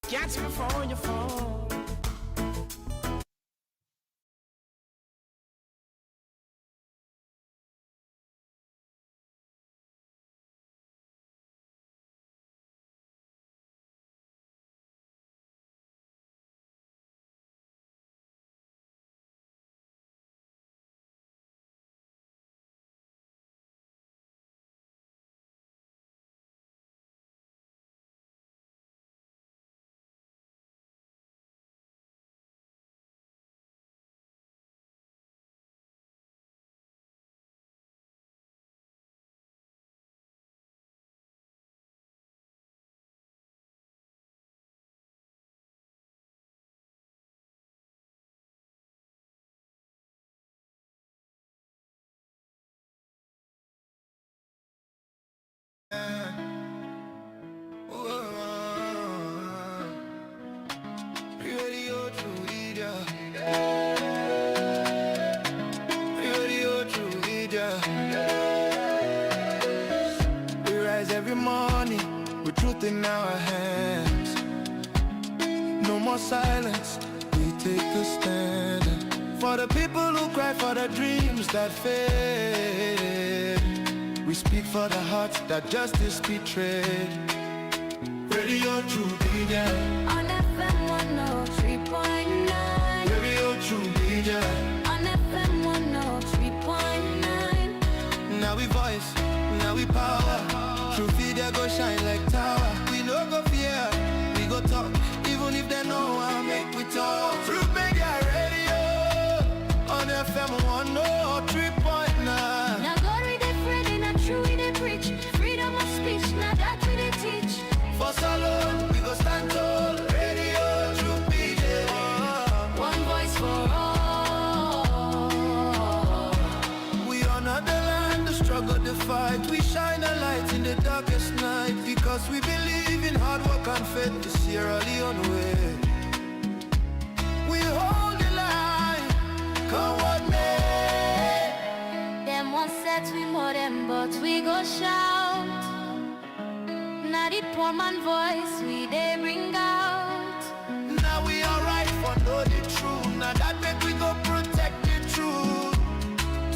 Catch me for your phone. We rise every morning with truth in our hands. No more silence, we take a stand. For the people who cry, for the dreams that fade. We speak for the hearts that justice betrayed. Radio True Media on FM 103.9. Radio True Media on FM 103.9. Now we voice, now we power. True Media go shine like tower. We no go fear, we go talk. Even if they know I make we talk. True Media Radio on FM 103.9. Now God we dey Friday, not true we dey preach. Freedom of speech, now that we dey teach. For Salone, we go stand tall. Radio True Media, one voice for all. we honor the land, the struggle, the fight. We shine a light in the darkest night. Because we believe in hard work and faith. The Sierra Leone way. We hold the line, come what may. Them one set we more them, but we go shout. Now the poor man voice we they bring out. Now we alright for know the truth. Now that make we go protect the truth.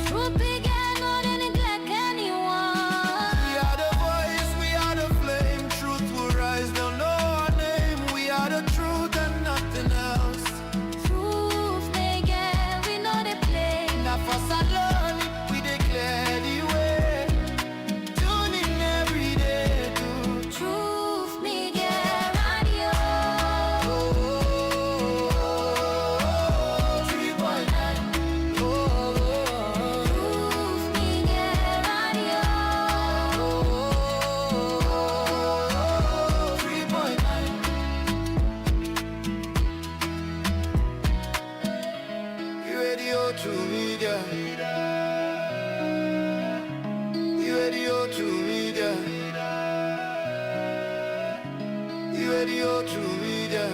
True big and not to neglect anyone. We are the voice, we are the flame. Truth will rise, they'll know our name. We are the truth and nothing else. Truth they get, we know they play. Now for Salone, we declare the way. Tune in every day to Truth me get radio. 3.9. Truth me get radio. 3.9. Radio to media. Radio to media. Radio to media.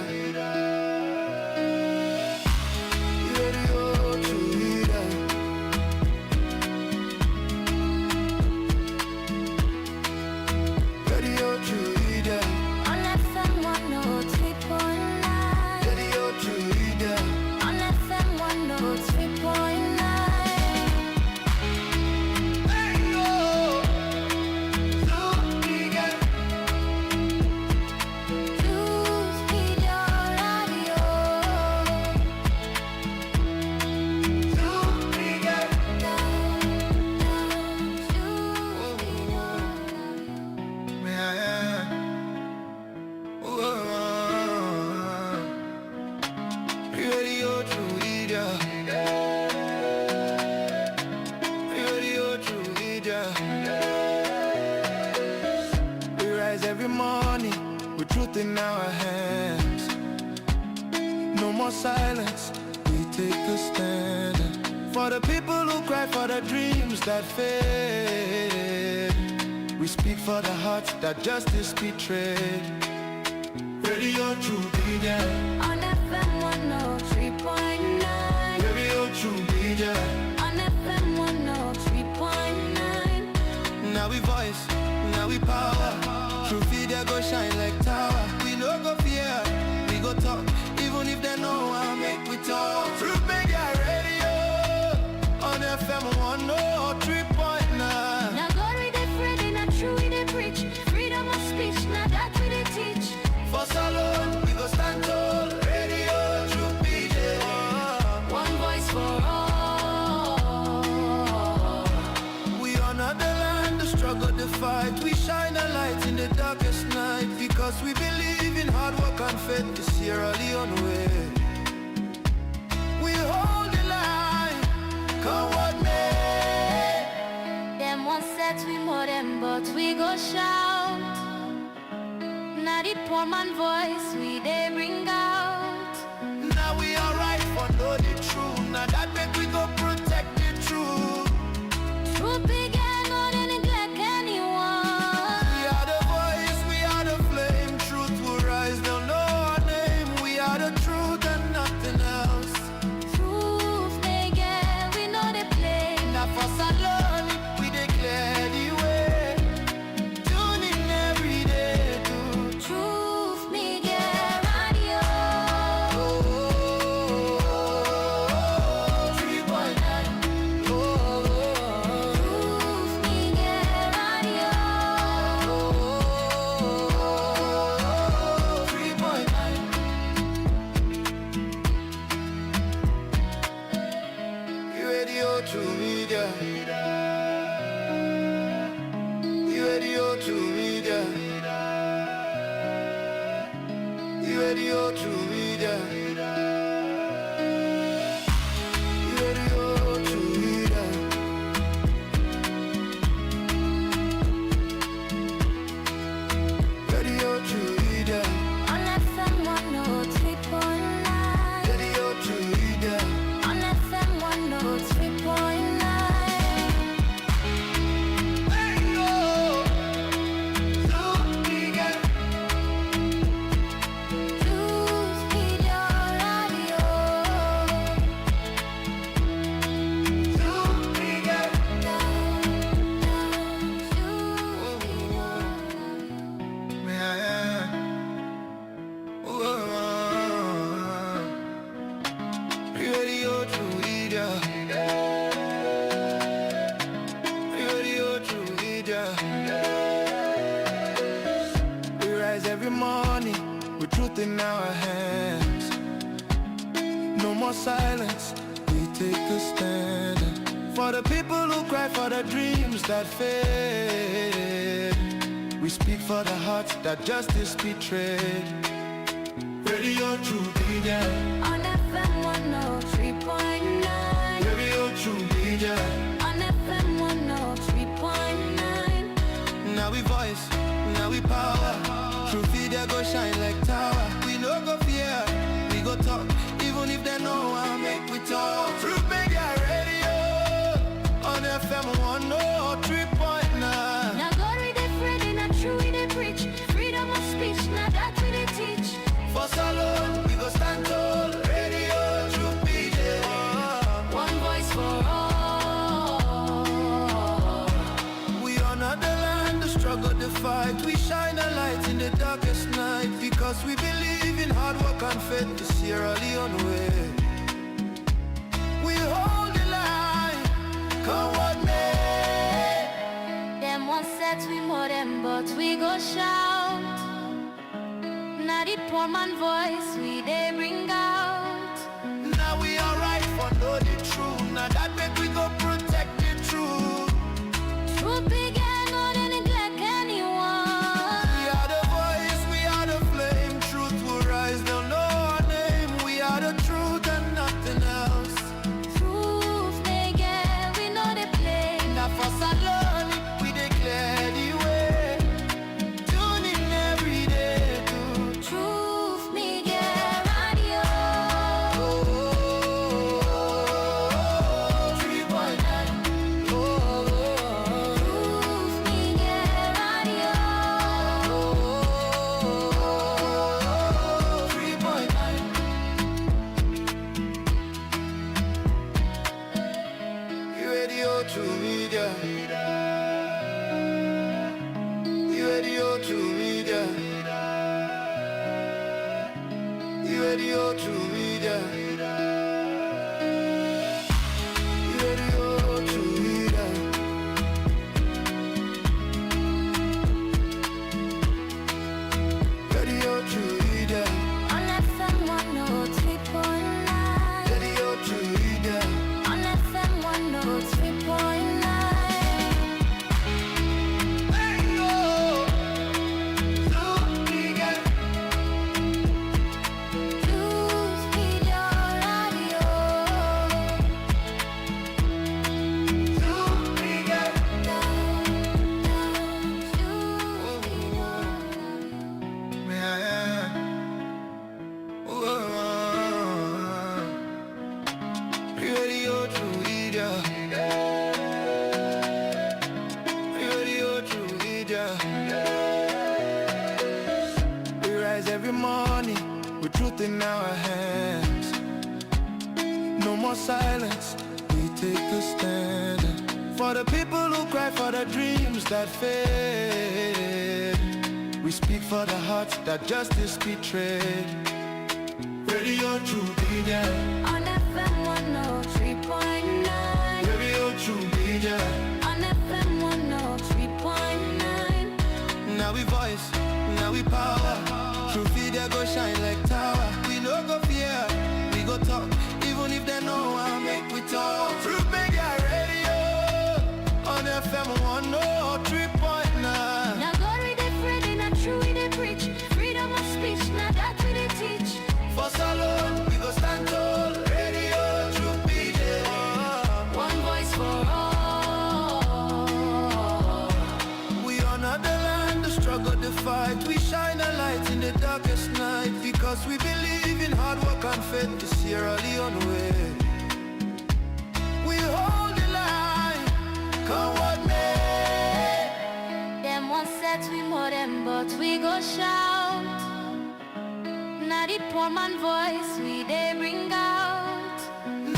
Radio to media. Radio to media. On FM 103.9. Radio to media. On FM 103.9. Hey yo, to media. Truth media radio. To media. Truth media radio. Radio to media. Radio to media. We rise every morning with truth in our hands. No more silence, we take a stand. For the people who cry, for the dreams that fade. We speak for the hearts that justice betrayed. Radio True Media. On FM 103.9. Radio True Media. Now we voice, now we power. True video go shine like tower. We no go fear, we go talk. Even if they know I make we talk. True media radio on FM 103.9. Now God we dey Friday, not true we dey preach. Freedom of speech, now that we dey teach. For Salone, we go stand tall. Radio, true PJ. One voice for all. We honor the land, the struggle, the fight. We shine a light in the darkest night. Because we believe in hard work and faith. The Sierra Leone way. We hold the line, come what may. Them one set we more them, but we go shout. Now the poor man voice we they bring out. Now we alright for know the truth. Now that make we go protect the truth. Truth began, not to neglect anyone. We are the voice, we are the flame. Truth will rise, they'll know our name. We are the truth and nothing else. Truth they get, we know they play. Now for Salone, we declare the way. Tune in every day to Truth me get radio. 3.9. Truth me get radio. 3.9. You radio to media. You radio to media. You radio to media. You radio to media. Radio to media. On FM 103.9. Radio to media. On FM 103.9. Hey yo, to media. Truth media radio. To media. Radio to media. Radio to media. We rise every morning with truth in our hands. No more silence, we take a stand. For the people who cry for the dreams that fade. We speak for the hearts that justice betrayed. Radio to media. On FM 103.9. Radio to media. On FM 103.9. Now we voice, now we power. True video go shine like tower. We no go fear, we go talk. Even if they know I make we talk. True media radio on FM 103.9. Now God we dey Friday, not true we dey preach. Freedom of speech, now that we dey teach. For Salone, we go stand tall. Radio, true PJ. One voice for all. We honor the land, the struggle, the fight. We shine a light in the darkest night. Because we believe in hard work and faith. The Sierra Leone way. We hold the line, come what may. Them one set we more them, but we go shout. Now the poor man voice we they bring out. Now we alright for know the truth. Now that make we go protect the truth. Truth began, not to neglect anyone. We are the voice, we are the flame. Truth will rise, they'll know our name. We are the truth and nothing else. Truth they get, we know they play. Now for Salone, we declare the way. Tune in every day to Truth me get radio. 3.9. media. Radio true media. Radio true media. Radio true media. On FM 103.9. Radio true media. On FM 103.9. Radio true media. Radio true media. We rise every morning with truth in our hands. No more silence, we take a stand. For the people who cry, for the dreams that fade. We speak for the hearts that justice betrayed. Radio true media. On FM 103.9. Radio true media. On FM 103.9. Now we voice, now we power. True media go shine like tower. We no go fear, we go talk. Even if they know I make we talk. True media radio. On FM 103.9. Now God we dey afraid, not true we dey preach. Freedom of speech, now that we dey teach. For Salone, we go stand tall. Radio true media. One voice for all. We honor the land, the struggle, the fight. We shine a light in the darkest night. Because we believe in hard work and faith to Sierra Leone way. We hold the line, come what may. Them one set we more them, but we go shout. Now the poor man voice we they bring out.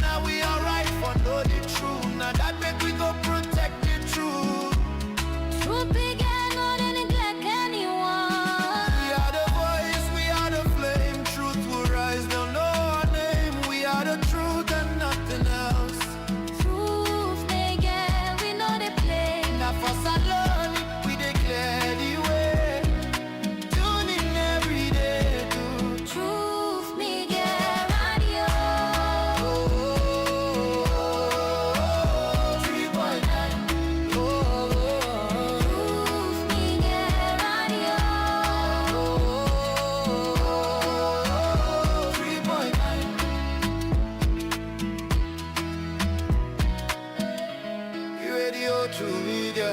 Now we are right for know the truth. Now that make we go protect the truth. Truth began, no they neglect anyone. We are the voice, we are the flame. Truth will rise, they'll know our name. We are the truth and nothing else. Truth they get, we know they play. Now for Salone, we declare the way. Tune in every day to Truth me get radio. 3.9. Truth me get radio. 3.9. Radio true media.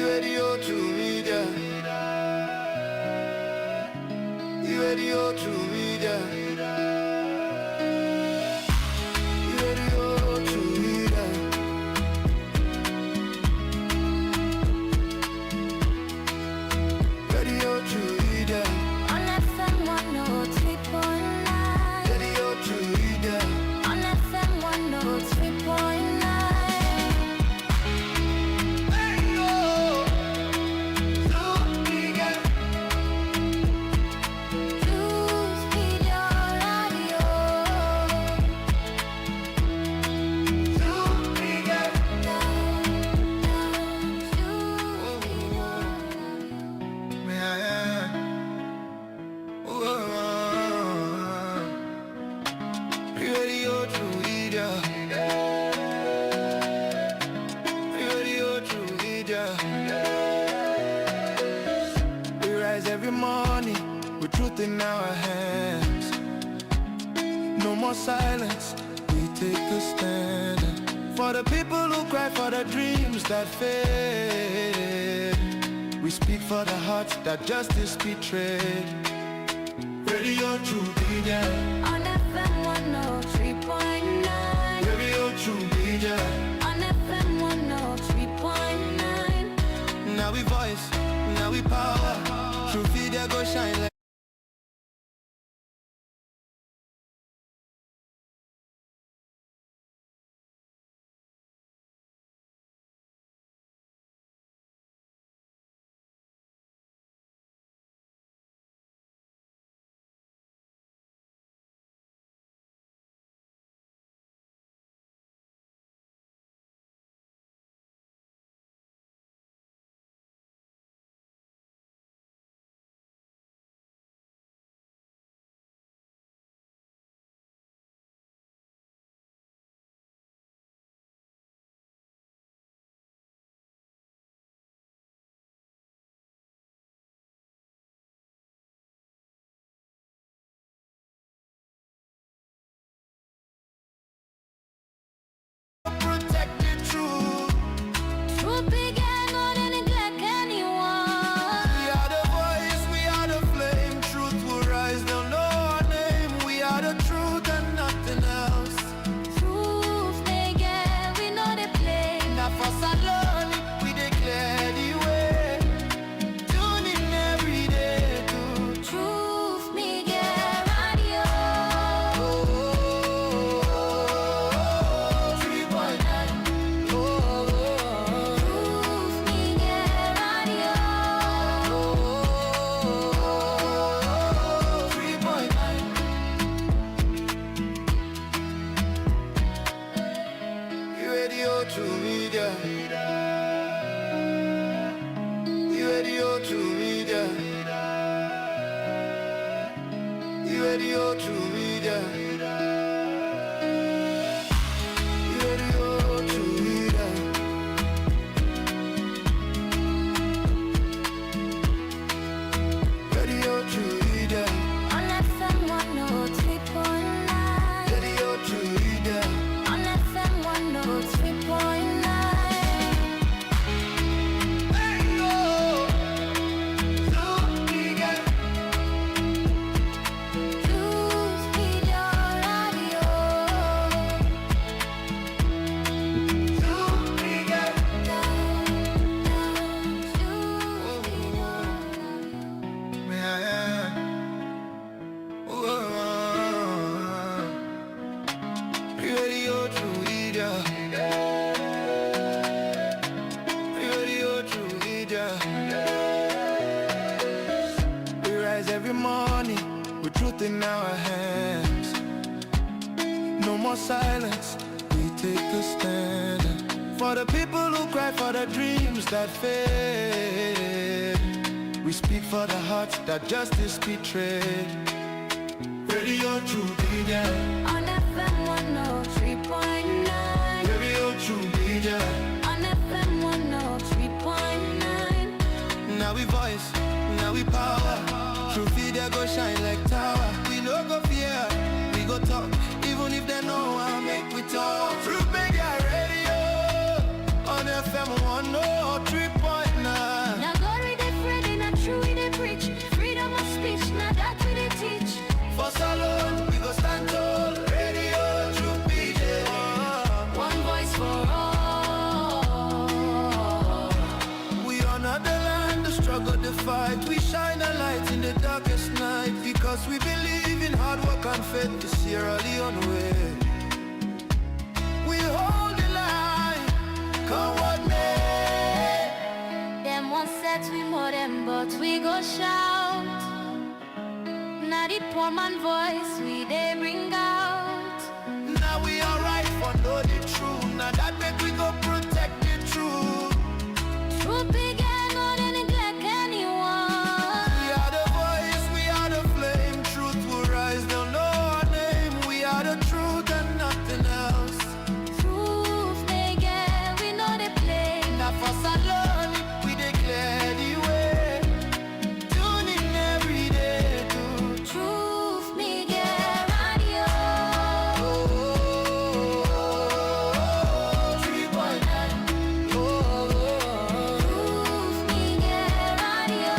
Radio true media. Radio true media. Radio true media. Radio true media. On FM 103.9. Radio true media. On FM 103.9. Truth be your radio. Radio true media. Radio true media. We rise every morning with truth in our hands. No more silence, we take a stand. For the people who cry, for the dreams that fade. We speak for the hearts that justice betrayed. Radio true media. On FM 103.9. Radio true media. On FM 103.9. Now we voice, now we power. True media go shine like media. Radio to media. Radio to media. Radio to media. Radio to media. On FM 103.9. Radio to media. On FM 103.9. Choose Media Radio. Radio to media. Radio to media. We rise every morning with truth in our hands. No more silence, we take a stand. For the people who cry, for the dreams that fade. We speak for the hearts that justice betrayed. Radio to media. On FM 103.9. Radio to media. On FM 103.9. Now we voice, now we power. True video go shine like tower. We no go fear, we go talk. Even if they know I make we talk. True media radio. On FM 103.9. Now God we dey Friday, not true we dey preach. Freedom of speech, now that we dey teach. For Salone, we go stand tall. Radio to media. One voice for all. We honor the land, the struggle, the fight. We shine a light in the darkest night. Because we believe in hard work and faith to Sierra Leone way. We hold the line, come what may. Them one set we more them, but we go shout. Now the poor man voice we they bring out. Now we alright for know the truth. Now that make we go protect the truth. Truth began, not to neglect anyone. We are the voice, we are the flame. Truth will rise, they'll know our name. We are the truth and nothing else. Truth they get, we know they play. Now for Salone, we declare the way. Tune in every day to Truth Media Radio. 3.9. Truth Media Radio.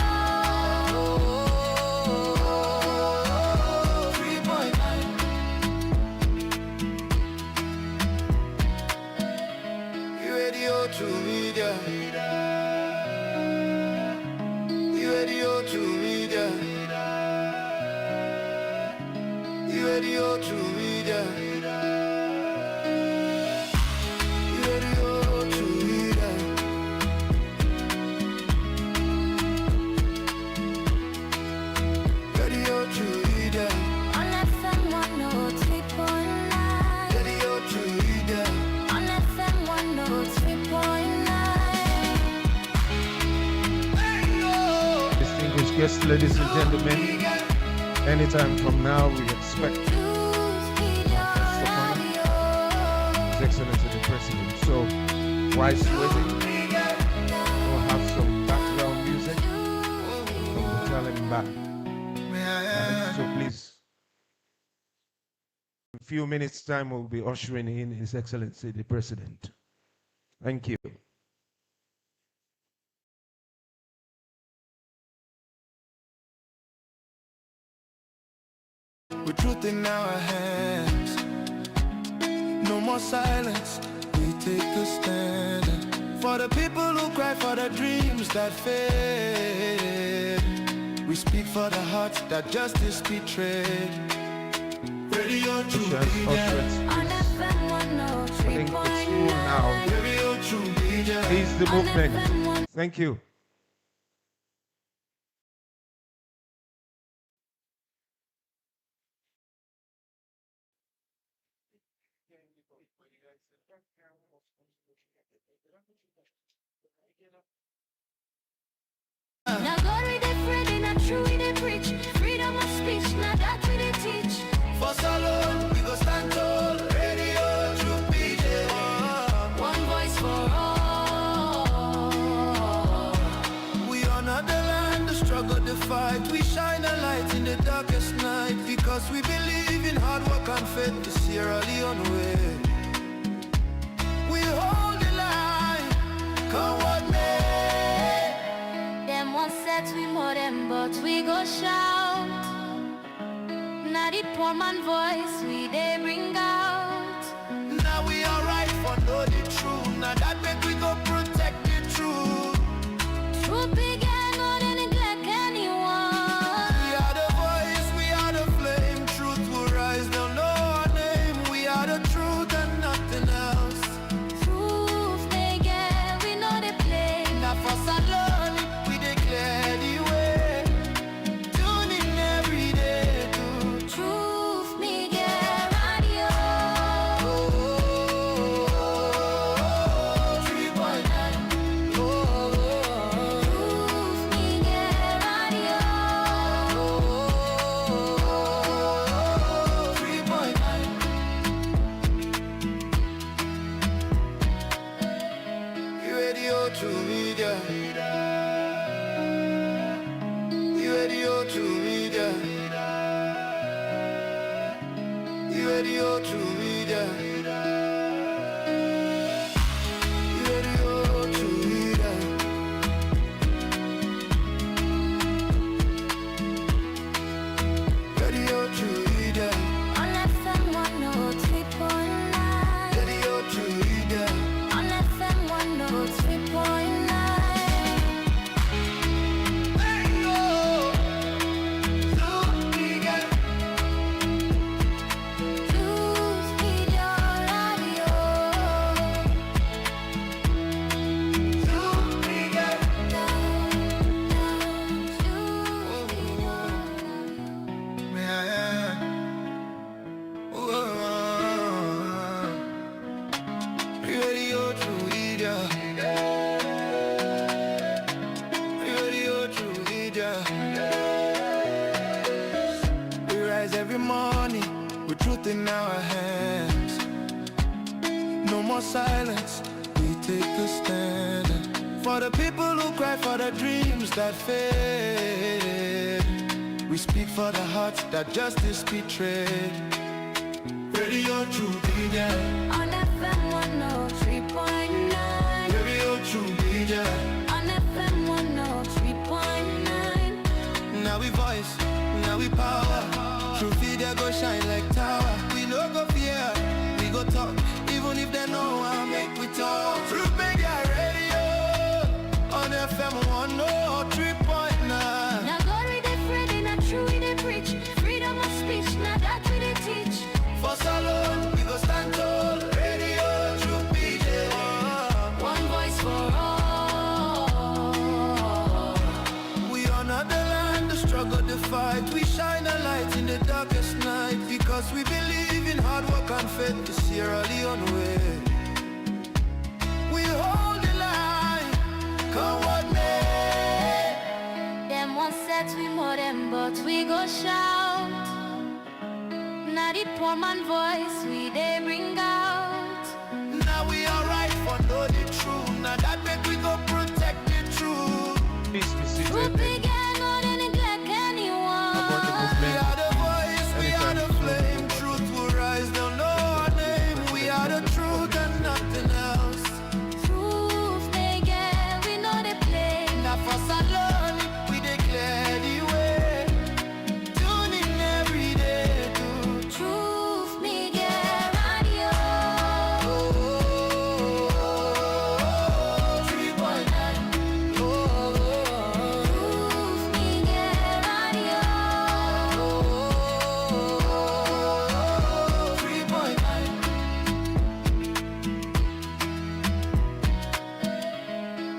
3.9. Radio to media. Radio to media. Radio to media. Radio to media. Radio to media. On FM 103.9. Radio to media. On FM 103.9. Distinguished guests, ladies and gentlemen, anytime from now we expect Choose Media Radio. His Excellency the President. So, whilst waiting, we'll have some background music and we'll tell him back. So please, in a few minutes' time, we'll be ushering in His Excellency the President. Thank you. With truth in our hands. No more silence, we take a stand. For the people who cry, for the dreams that fade. We speak for the hearts that justice betrayed. Radio to media. On FM I think it's cool now. 103.9. Radio to media. Please, the On movement. FM 103.9. Thank you. Now God we dey Friday, not true we dey preach. Freedom of speech, now that we dey teach. For Salone, we go stand tall. Radio, true PJ. One voice for all. We honor the land, the struggle, the fight. We shine a light in the darkest night because we believe in hard work and faith. The Sierra Leone way. We hold the line, come what may. Them one set we more them, but we go shout. Now the poor man voice we they bring out. Now we alright for know the truth. Now that make we go protect the truth. Truth began, no they neglect anyone. We are the voice, we are the flame. Truth will rise, they'll know our name. We are the truth and nothing else. Truth they get, we know they play. Now for Salone, we declare the way. Tune in every day to Truth me get radio. 3.9. Truth me get radio. 3.9. You radio to media. You radio to media. You radio to media. You radio to media. Radio to media. On FM 103.9. Radio to media. On FM 103.9. Hey yo, to media. Truth media radio. To media. Radio to media. Radio to media. We rise every morning with truth in our hands. No more silence, we take a stand. For the people who cry for the dreams that fade. We speak for the hearts that justice betrayed. Radio to media. On FM 103.9. Radio to media. On FM 103.9. Now we voice, now we power. True media go shine like tower. We no go fear, we go talk. Even if they know how make we talk. True media radio. On FM 103.9. Now God we dey Friday, not true we dey preach. Freedom of speech, now that we dey teach. For Salone, we go stand tall. Radio, true PJ. One voice for all. We honor the land, the struggle, the fight. We shine a light in the darkest night because we believe in hard work and faith. The Sierra Leone way. We hold the line, come what may. Them one set we more them, but we go shout. Now the poor man voice we they bring out. Now we alright for know the truth. Now that make we go protect the truth. Please be seated. Truth began, no they neglect anyone. We are the voice, we are the flame. Truth will rise, they'll know our name. We are the truth and nothing else. Truth they get, we know they play. Now for Salone, we declare the way. Tune in every day to Truth me get radio. 3.9. Truth me get radio. 3.9.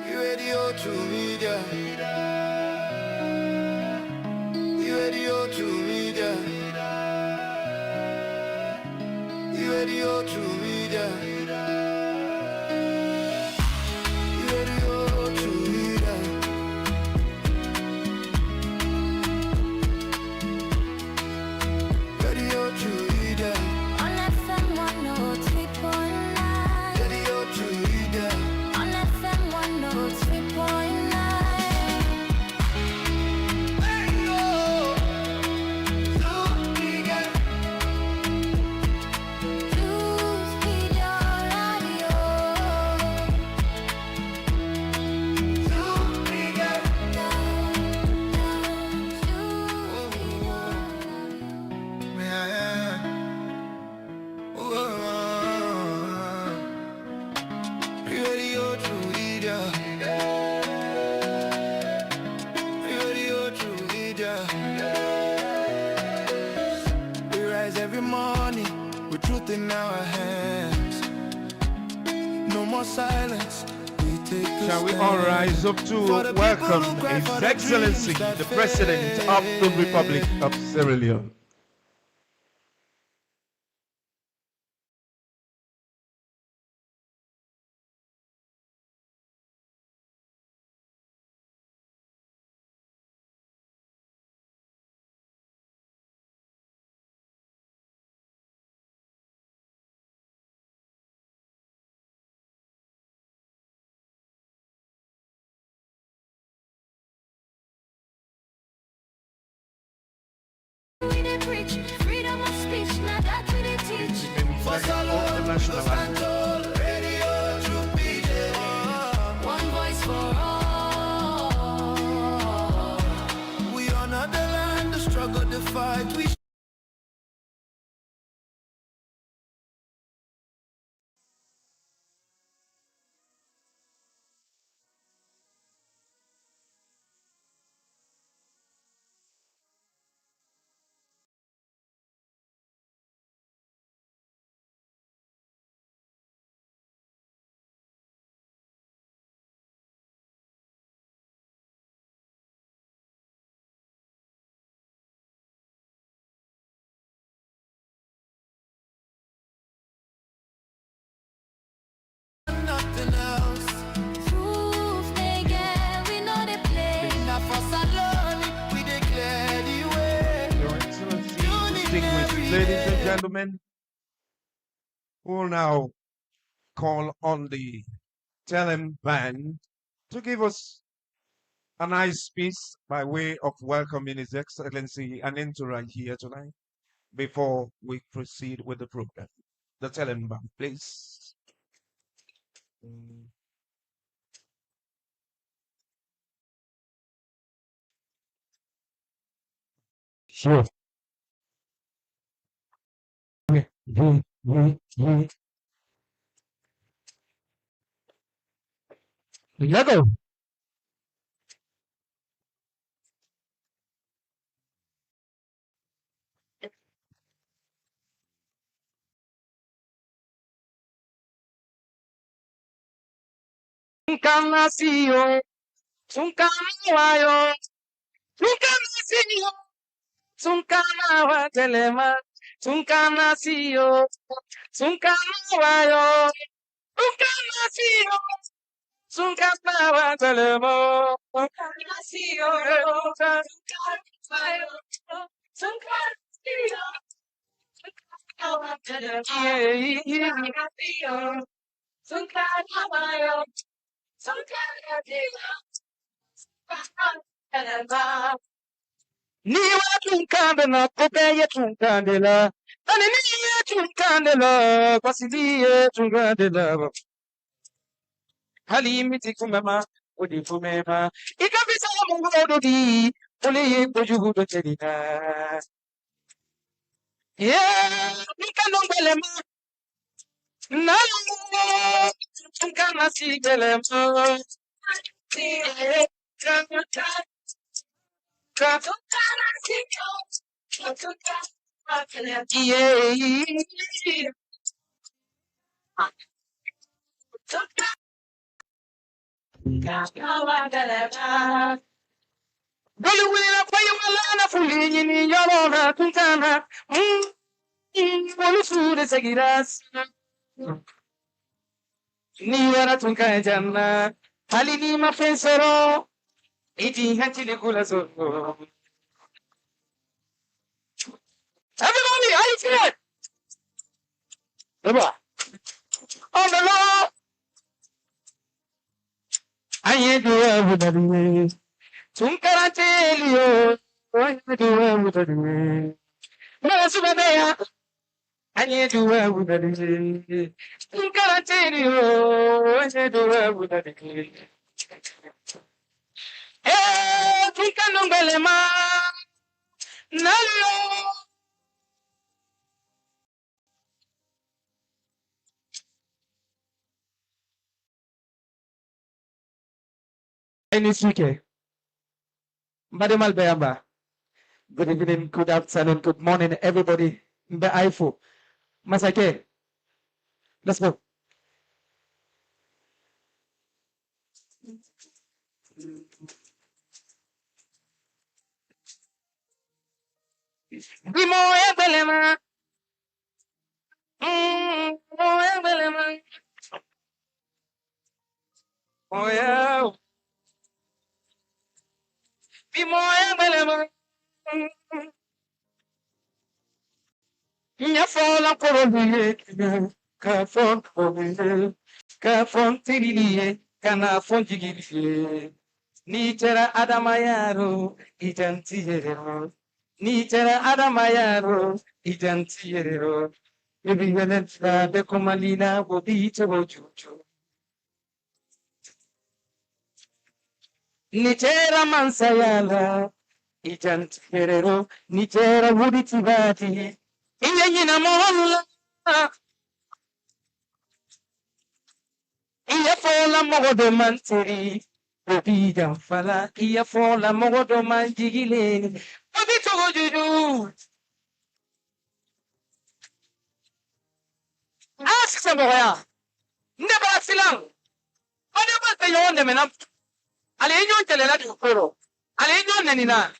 You radio to media. You radio to media. You radio to media. You radio to true idiot. True idiot. We rise every morning with truth in our hands. No more silence. Shall we all rise up to welcome His Excellency, the President of the Republic of Sierra Leone? Freedom of speech, now that we they teach. For Salone, Los Santos, radio, true PJ. One voice for all. We honor the land, the struggle, the fight. We nothing else. Proof they get, we know they play. Now for Salone, we declare the way. Your Excellency, distinguished ladies and gentlemen, we'll now call on the Telem Band to give us a nice piece by way of welcoming His Excellency and right here tonight before we proceed with the program. The Telem Band, please. Sure. Lego. Tunkanasiyo, tunkanawayo, tunkanasiyo, tunkanawakelema, tunkanasiyo, tunkanawayo, tunkanasiyo, tunkanawakelema, tunkanawayo, tunkanawayo, tunkanawayo, Niwa tunkandela, kopeye tunkandela, taniniye tunkandela, kwasidiye tunkandela. Halimiti kumema, udi kumema, ikabisa mungu di, uli kujuhudo chelina. Yeah, nikanongelema, nalo, tunkanasigelema. Boluwila kwayumalana fulini ni yolona tunkana. Bolusude segiras. Ni wara tunkana janna. Halini mafensero. Iti hachili kula so. Everybody, how you feeling? Eba. On the law. I ain't do everybody. Tunkara telio. I ain't do everybody. No, Subadea. I ain't do everybody. Tunkara telio. I ain't do everybody. Eh, Tunkanongalema. Nalo. Enisuke. Mbadimal Bayamba. Good evening, good afternoon, good morning, everybody. Mbe Aifu. Masake. Let's go. Bimo Ebelema. Ebelema. Oh yeah. Bimo Ebelema. Nyafola Korobiye. Kafon Korobiye. Kafon Tiriye. Kana Fonjigiriye. Nichera Adamayaro. Ijantiyero. Nichera Adamayaro. Ijantiyero. Ibiyanetsa de Komalina Bobita Bojuju. Nichera Mansayala. Ijantiyero. Nichera Wuditibati. Iyayina Mohalla. Iya fola mogodo manteri. Obida fala. Iya fola mogodo manjigileni. Obito Bojuju. Ask somewhere. Never silang. Whatever the yon them enough. Alenyo telela di ukoro. Alenyo nenina.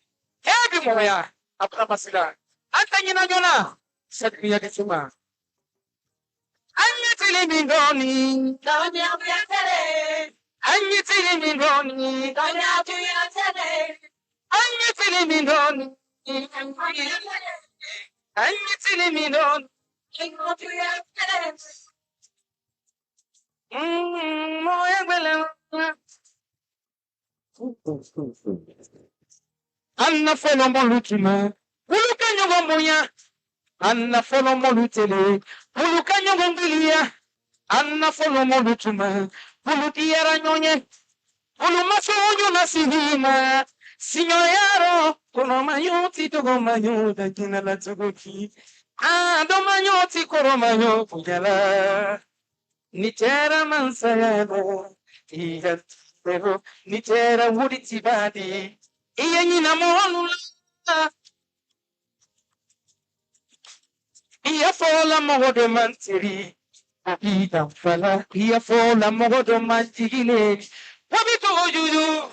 Ebi moya. Apra masila. Antanyina nyona. Sadmiya kisuma. Anyetili mindoni. Kanya biyatele. Anyetili mindoni. Kanya biyatele. Anyetili mindoni. Anyetili mindoni. Anna follow Molutuma, Ulukanyo Moya, Anna follow Molutele, Ulukanyo Gombilia, Anna follow Molutuma, Ulutiera Nonye, Ulumaso Nasihima, Signoyaro, Kolomayoti to Gomayo, the Kinala Togoki. Domanyoti koromayo kujala nichera mansayano iyatero nichera wuditibadi iyanyina mohonula iyafola mogodo mantiri ida fala iyafola mogodo mantigile wabito juju.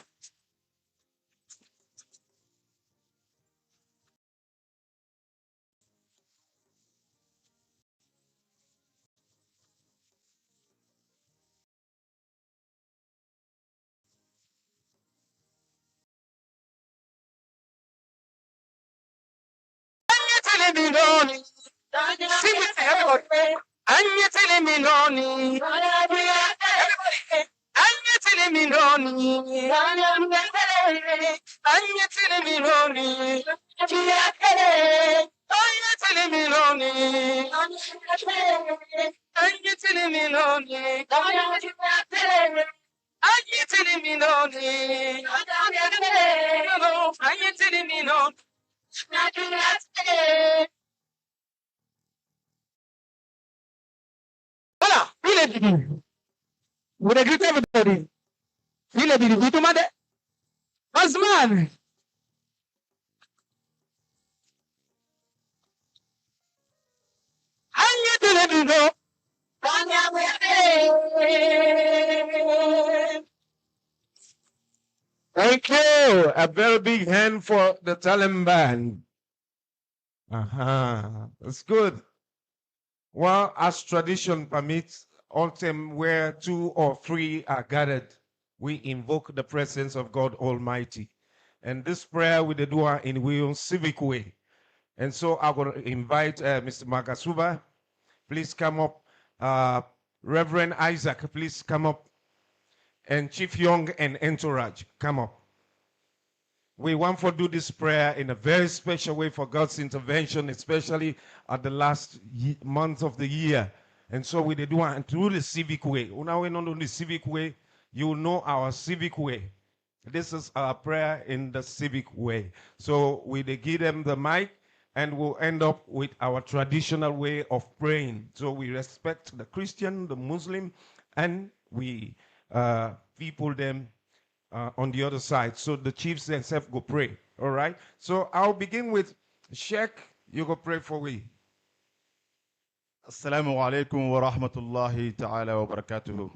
Minoni. Sing with me, everybody. Anyetele minoni. Everybody. Anyetele minoni. Anyetele minoni. Anyetele minoni. Anyetele minoni. Anyetele minoni. Anyetele minoni. Voilà, il est dit. Vous regrettez everybody. Il est dit. Vous demandez. Osman. Anyetele Thank you. A very big hand for the talent band. That's good. Well, as tradition permits, all time where 2 or 3 are gathered, we invoke the presence of God Almighty. And this prayer we do in Youyi Civic way. And so I'm going to invite Mr. Magasuba. Please come up. Reverend Isaac, please come up. And Chief Young and Entourage, come up. We want to do this prayer in a very special way for God's intervention, especially at the last month of the year. And so we do it through the civic way. Now we know the civic way, you know our civic way. This is our prayer in the civic way. So we give them the mic, and we'll end up with our traditional way of praying. So we respect the Christian, the Muslim, and we people them on the other side. So the chiefs themselves go pray. All right. So I'll begin with Sheikh. You go pray for we. السلام عليكم ورحمة الله تعالى وبركاته.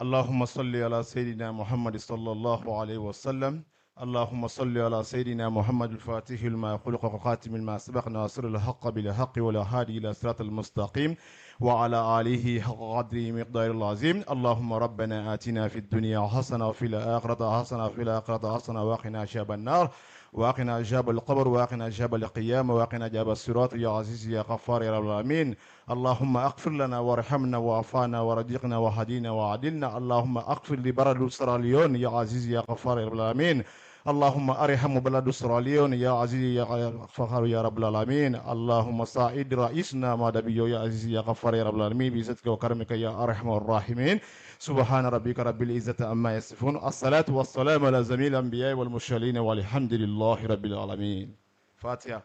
اللهم صل على سيدنا محمد صلى الله عليه وسلم. اللهم صل على سيدنا محمد الفاتح لما خلق وخاتم لما سبق ناصر الحق بالحق ولا هادي إلى صراط المستقيم وعلى آله حق قدره مقدار العظيم. اللهم ربنا آتنا في الدنيا حسنة وفي الآخرة حسنة وفي الآخرة حسنة وقنا عذاب النار وقنا عذاب القبر وقنا عذاب القيامة وقنا عذاب الصراط يا عزيز يا غفار يا رب العالمين. اللهم اغفر لنا وارحمنا وعافانا ورزقنا وهدينا وعدلنا. اللهم اغفر لبلد سيراليون يا عزيز يا غفار يا رب العالمين. اللهم ارحم بلد سيراليون يا عزيز يا غفار يا رب العالمين. اللهم ساعد رئيسنا مادبيو يا عزيز يا غفار يا رب العالمين بعزتك وكرمك يا ارحم الراحمين. سبحان ربك رب العزة عما يصفون. الصلاة والسلام على جميع الأنبياء والمرسلين والحمد لله رب العالمين. فاتحة.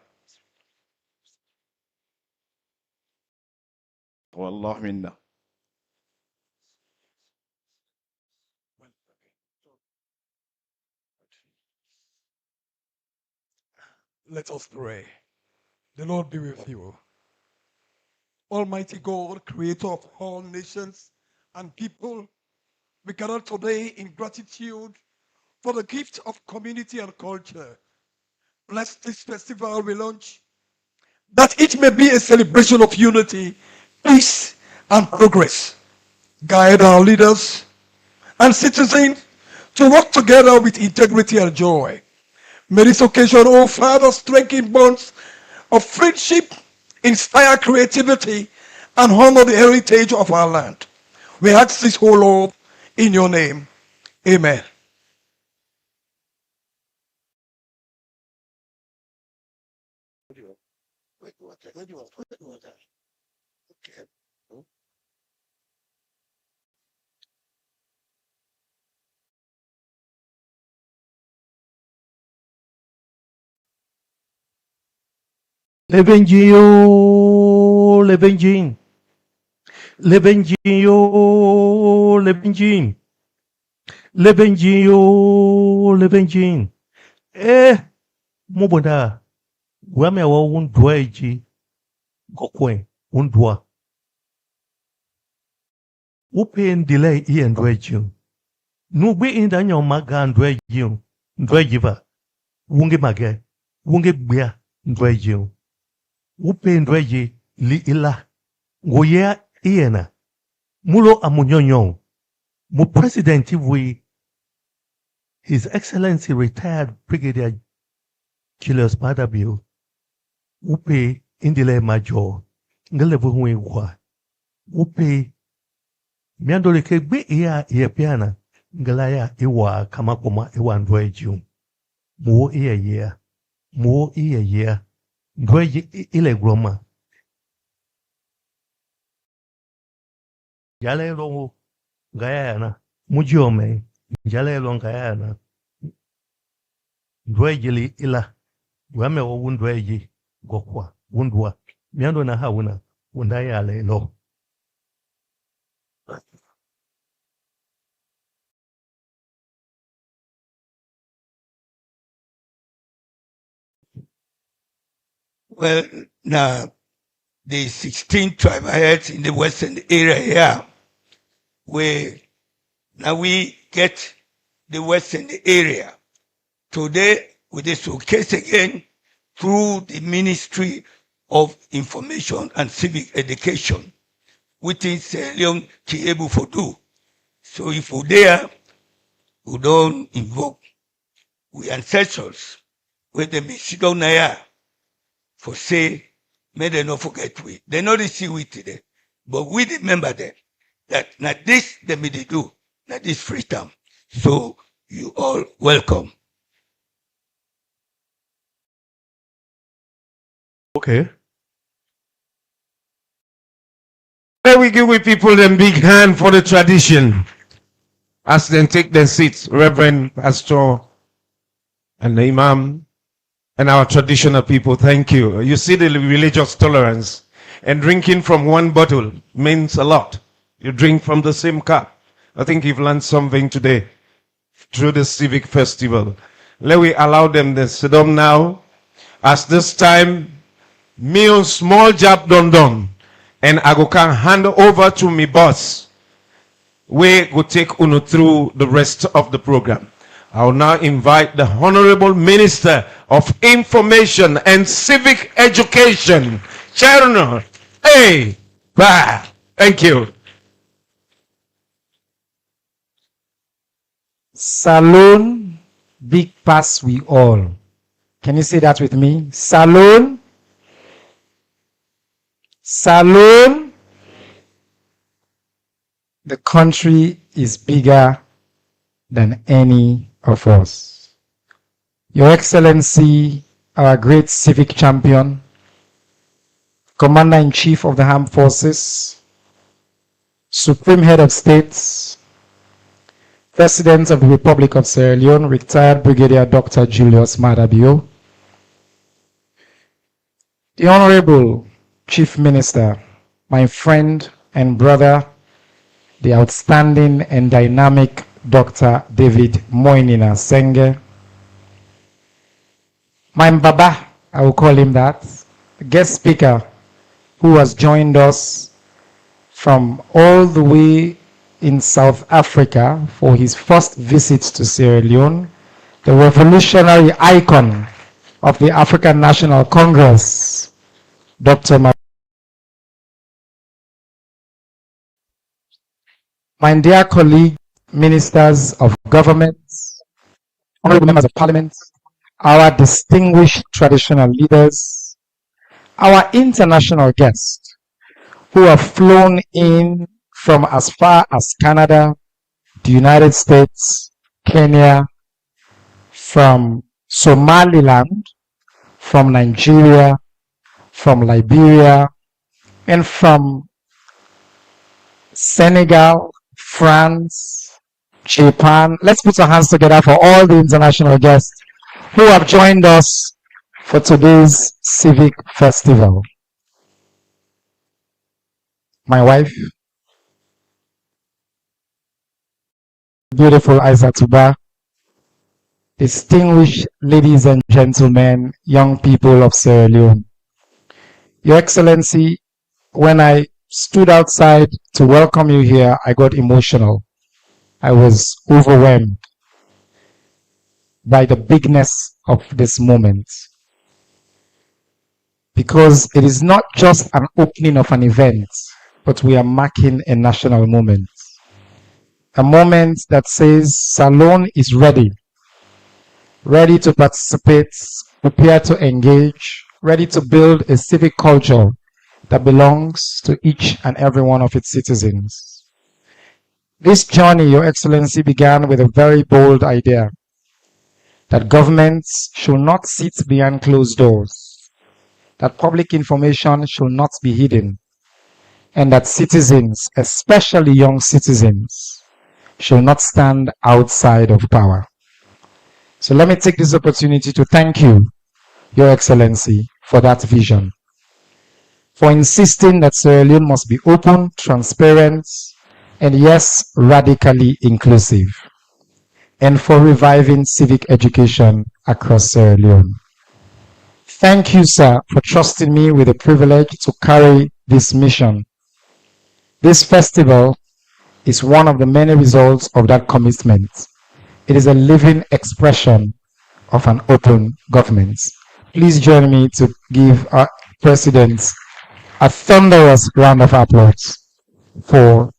والله منا. Let us pray. The Lord be with you. Almighty God, creator of all nations and people, we gather today in gratitude for the gift of community and culture. Bless this festival we launch, that it may be a celebration of unity, peace, and progress. Guide our leaders and citizens to work together with integrity and joy. May this occasion, oh Father, strengthen bonds of friendship, inspire creativity, and honor the heritage of our land. We ask this, O Lord, in your name. Amen. Lebenjin yo, Lebenjin. Lebenjin yo, Lebenjin. Lebenjin yo, Lebenjin. Mubonda. Wame wa undwa eji. Gokwe, undwa. Upe ndile iye ndwa eji. Nugbe indanya maga ndwa eji. Ndwa eji va. Wunge mage. Wunge gbea ndwa eji. Upe ndwa eji li ila. Ngoye iena. Mulo amunyonyo. Mu president we His Excellency retired Brigadier Julius Madabio. Upe indile major. Ngelevu huwe kwa. Upe miandole kegbe iya piana. Ngelaya iwa kamakoma iwa ndwa eji. Muo iya. Muo iya. Ndwa eji ile groma. Jale longo gayana mujiome jale longo gayana ndweji ila wame wo wundweji gokwa wundwa miando na hauna wundaya lelo. Well, now the 16 tribal heads in the western area here, now we get the western area. Today, with this showcase again through the Ministry of Information and Civic Education, within Salone Civic for do. So if we there, we don't invoke we ancestors, where they be sit down here for say, may they not forget we. They not see we today, but we remember them. That now this they may they do, now this free time. So you all welcome. Okay. Let we give we people them big hand for the tradition. As them take their seats, Reverend Pastor and the Imam and our traditional people, thank you. You see the religious tolerance, and drinking from one bottle means a lot. You drink from the same cup. I think you've learned something today. through the Civic Festival. Let we allow them to sit down now. As this time, me on small job done. And I go can hand over to me boss. We go take Uno through the rest of the program. I will now invite the Honorable Minister of Information and Civic Education, Chairman. Hey, bye. Thank you. Salone, big pass we all. Can you say that with me? Salone. Salone. The country is bigger than any of us. Your Excellency, our great civic champion, Commander-in-Chief of the Armed Forces, Supreme Head of States, President of the Republic of Sierra Leone, retired Brigadier Dr. Julius Maada Bio, the Honorable Chief Minister, my friend and brother, the outstanding and dynamic Dr. David Moinina Senge, my Mbaba, I will call him that, guest speaker who has joined us from all the way in South Africa for his first visit to Sierra Leone, the revolutionary icon of the African National Congress, Dr. My dear colleagues, ministers of government, honorable members of parliament, our distinguished traditional leaders, our international guests who have flown in from as far as Canada, the United States, Kenya, from Somaliland, from Nigeria, from Liberia, and from Senegal, France, Japan. Let's put our hands together for all the international guests who have joined us for today's Civic Festival. My wife, beautiful Aisatuba, distinguished ladies and gentlemen, young people of Sierra Leone. Your Excellency, when I stood outside to welcome you here, I got emotional. I was overwhelmed by the bigness of this moment. Because it is not just an opening of an event, but we are marking a national moment. A moment that says Salone is ready to participate, prepared to engage, ready to build a civic culture that belongs to each and every one of its citizens. This journey, Your Excellency, began with a very bold idea that governments should not sit behind closed doors, that public information should not be hidden, and that citizens, especially young citizens, should not stand outside of power. So let me take this opportunity to thank you, Your Excellency, for that vision, for insisting that Sierra Leone must be open, transparent, and yes, radically inclusive, and for reviving civic education across Sierra Leone. Thank you, sir, for trusting me with the privilege to carry this mission. This festival is one of the many results of that commitment. It is a living expression of an open government. Please join me to give our President a thunderous round of applause for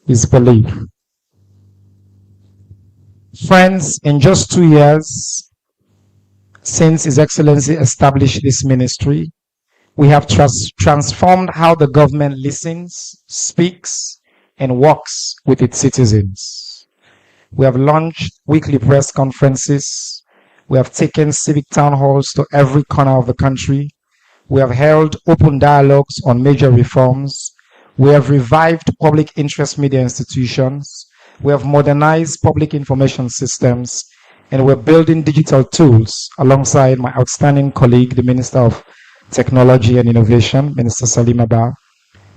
his belief. Friends, in just 2 years since His Excellency established this ministry, we have transformed how the government listens, speaks, and works with its citizens. We have launched weekly press conferences. We have taken civic town halls to every corner of the country. We have held open dialogues on major reforms. We have revived public interest media institutions. We have modernized public information systems. And we're building digital tools alongside my outstanding colleague, the Minister of Technology and Innovation, Minister Salim Abba,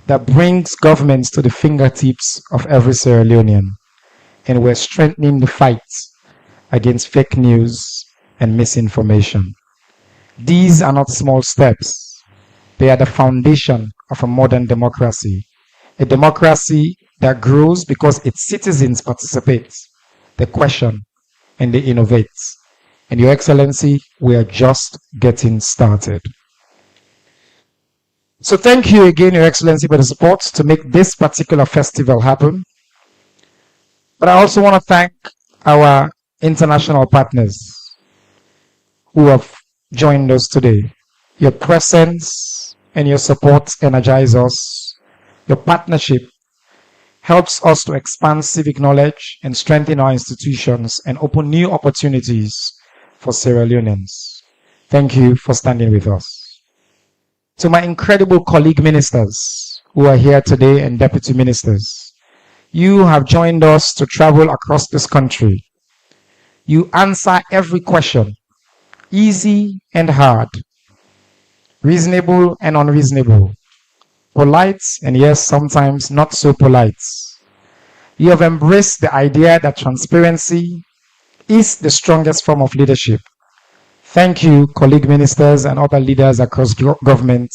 that brings governments to the fingertips of every Sierra Leonean. And we're strengthening the fight against fake news and misinformation. These are not small steps. They are the foundation of a modern democracy, a democracy that grows because its citizens participate, they question, and they innovate. And Your Excellency, we are just getting started. So thank you again, Your Excellency, for the support to make this particular festival happen. But I also want to thank our international partners who have joined us today. Your presence and your support energize us. Your partnership helps us to expand civic knowledge and strengthen our institutions and open new opportunities for Sierra Leoneans. Thank you for standing with us. To my incredible colleague ministers who are here today and deputy ministers, you have joined us to travel across this country. You answer every question, easy and hard, reasonable and unreasonable, polite and yes, sometimes not so polite. You have embraced the idea that transparency is the strongest form of leadership. Thank you, colleague ministers and other leaders across government,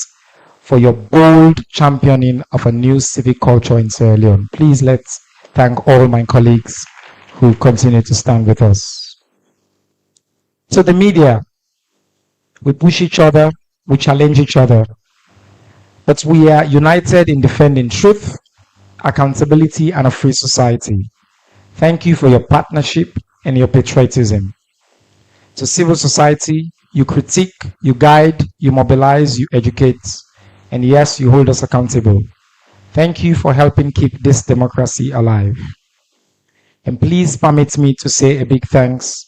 for your bold championing of a new civic culture in Sierra Leone. Please let's thank all my colleagues who continue to stand with us. So the media, we push each other, we challenge each other, but we are united in defending truth, accountability, and a free society. Thank you for your partnership and your patriotism. To civil society, you critique, you guide, you mobilize, you educate, and yes, you hold us accountable. Thank you for helping keep this democracy alive. And please permit me to say a big thanks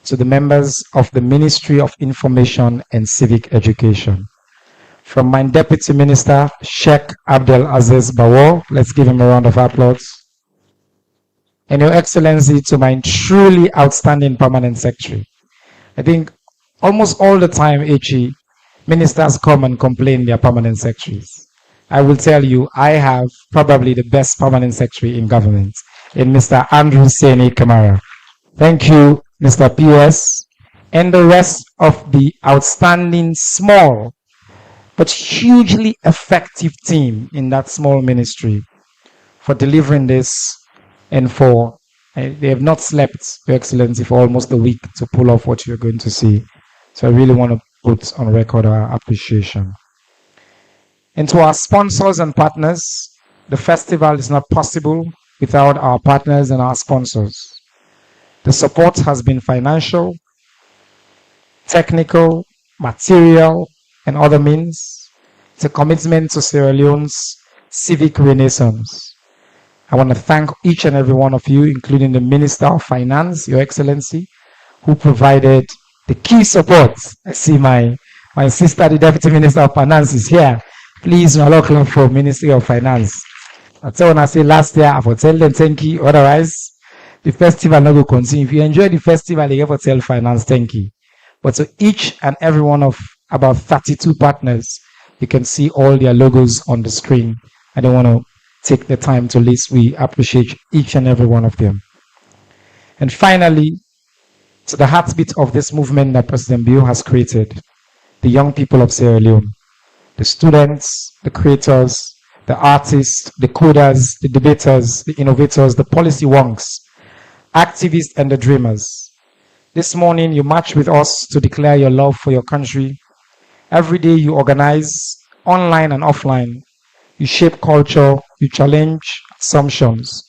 to the members of the Ministry of Information and Civic Education. From my Deputy Minister, Sheikh Abdel Aziz Bawo, let's give him a round of applause. And Your Excellency, to my truly outstanding Permanent Secretary. I think almost all the time, HE, ministers come and complain their Permanent Secretaries. I will tell you, I have probably the best Permanent Secretary in government, in Mr. Andrew Seni Kamara. Thank you, Mr. PS, and the rest of the outstanding small but hugely effective team in that small ministry for delivering this and for, they have not slept, Your Excellency, for almost a week to pull off what you're going to see. So I really want to put on record our appreciation. And to our sponsors and partners, the festival is not possible without our partners and our sponsors. The support has been financial, technical, material, and other means. It's a commitment to Sierra Leone's civic renaissance. I want to thank each and every one of you, including the Minister of Finance, Your Excellency, who provided the key support. I see my sister, the Deputy Minister of Finance, is here. Please, no clap for Ministry of Finance. That's when I say last year, I will tell them thank you. Otherwise, the festival not will continue. If you enjoy the festival, you have to tell finance thank you. But to each and every one of about 32 partners, you can see all their logos on the screen. I don't want to take the time to list. We appreciate each and every one of them. And finally, to the heartbeat of this movement that President Bio has created, the young people of Sierra Leone, the students, the creators, the artists, the coders, the debaters, the innovators, the policy wonks, activists, and the dreamers. This morning, you march with us to declare your love for your country. Every day, you organize, online and offline. You shape culture, you challenge assumptions.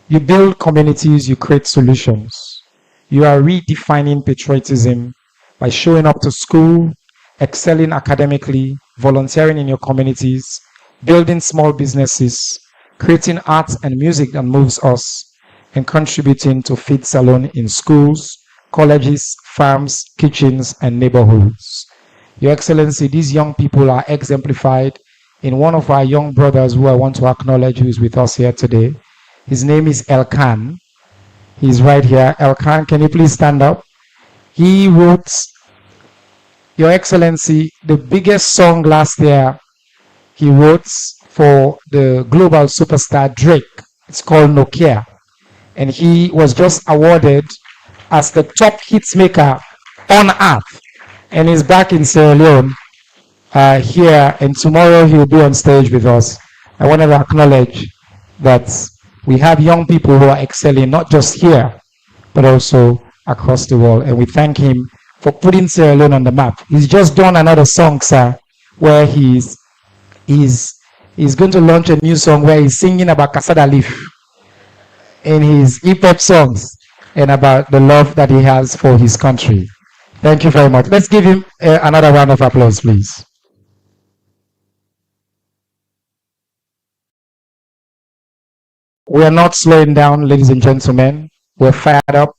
You build communities, you create solutions. You are redefining patriotism by showing up to school, excelling academically, volunteering in your communities, building small businesses, creating art and music that moves us, and contributing to feed Salone in schools, colleges, farms, kitchens, and neighborhoods. Your Excellency, these young people are exemplified in one of our young brothers who I want to acknowledge, who is with us here today. His name is Elkan. He's right here. Elkan, can you please stand up? He wrote, Your Excellency, the biggest song last year he wrote for the global superstar Drake. It's called Nokia. And he was just awarded as the top hits maker on earth, and he's back in Sierra Leone here, and tomorrow he'll be on stage with us. I wanted to acknowledge that we have young people who are excelling not just here, but also across the world, and we thank him for putting Sierra Leone on the map. He's just done another song, sir, where he's going to launch a new song where he's singing about cassava leaf in his hip-hop songs and about the love that he has for his country. Thank you very much. Let's give him another round of applause, please. We are not slowing down, ladies and gentlemen. We're fired up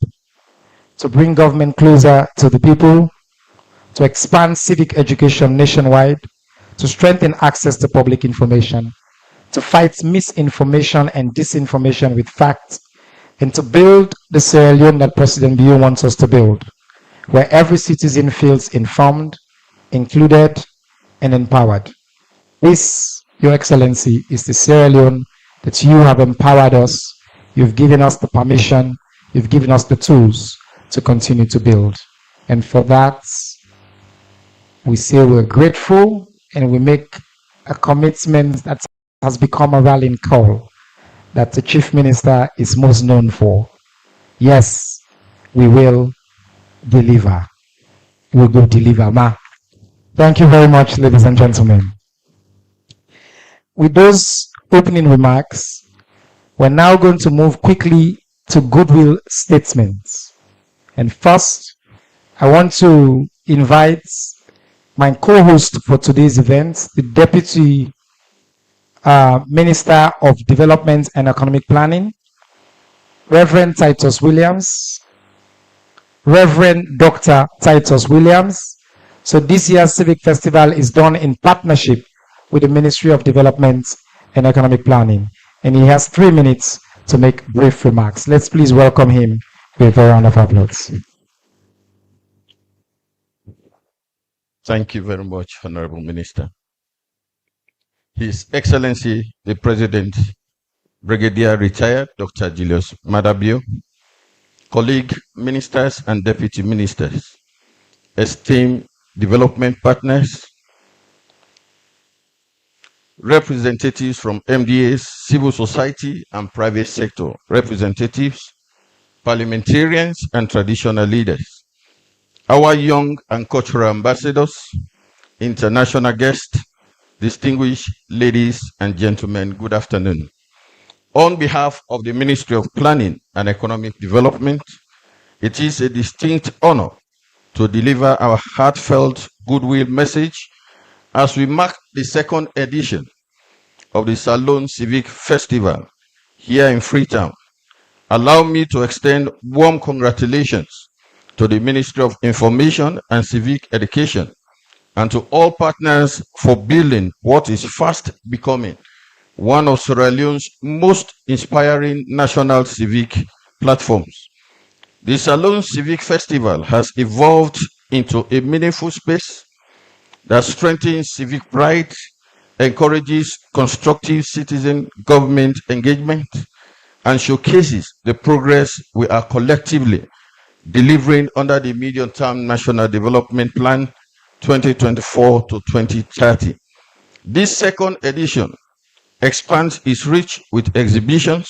to bring government closer to the people, to expand civic education nationwide, to strengthen access to public information, to fight misinformation and disinformation with facts, and to build the Sierra Leone that President Biyu wants us to build, where every citizen feels informed, included, and empowered. This, Your Excellency, is the Sierra Leone that you have empowered us. You've given us the permission, you've given us the tools to continue to build. And for that, we say we're grateful, and we make a commitment that has become a rallying call that the Chief Minister is most known for. Yes, we will deliver. We will deliver, ma. Thank you very much, ladies and gentlemen. With those opening remarks, we're now going to move quickly to goodwill statements. And first, I want to invite my co-host for today's event, the Deputy Minister of Development and Economic Planning, Reverend Titus Williams, Reverend Dr. Titus Williams. So this year's Civic Festival is done in partnership with the Ministry of Development and Economic Planning. And he has 3 minutes to make brief remarks. Let's please welcome him with a round of applause. Thank you very much, Honorable Minister. His Excellency, the President, Brigadier Retired Dr. Julius Madabio, colleague ministers and deputy ministers, esteemed development partners, representatives from MDAs, civil society and private sector representatives, parliamentarians and traditional leaders, our young and cultural ambassadors, international guests, distinguished ladies and gentlemen, good afternoon. On behalf of the Ministry of Planning and Economic Development, it is a distinct honor to deliver our heartfelt goodwill message as we mark the 2nd edition of the Salone Civic Festival here in Freetown. Allow me to extend warm congratulations to the Ministry of Information and Civic Education and to all partners for building what is fast becoming one of Sierra Leone's most inspiring national civic platforms. The Salone Civic Festival has evolved into a meaningful space that strengthens civic pride, encourages constructive citizen government engagement, and showcases the progress we are collectively delivering under the Medium-Term National Development Plan 2024 to 2030. This 2nd edition expands its reach with exhibitions,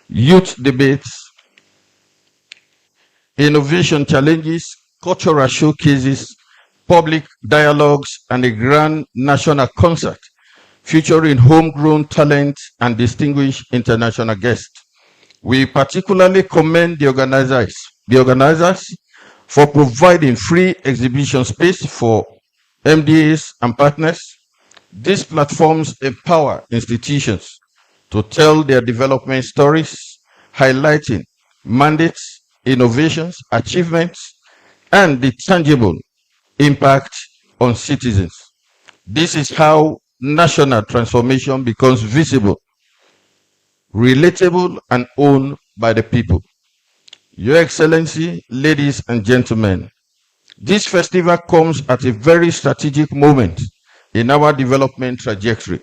youth debates, innovation challenges, cultural showcases, public dialogues, and a grand national concert featuring homegrown talent and distinguished international guests. We particularly commend the organizers for providing free exhibition space for MDAs and partners. These platforms empower institutions to tell their development stories, highlighting mandates, innovations, achievements, and the tangible impact on citizens. This is how national transformation becomes visible, relatable, and owned by the people. Your Excellency, ladies and gentlemen, this festival comes at a very strategic moment in our development trajectory.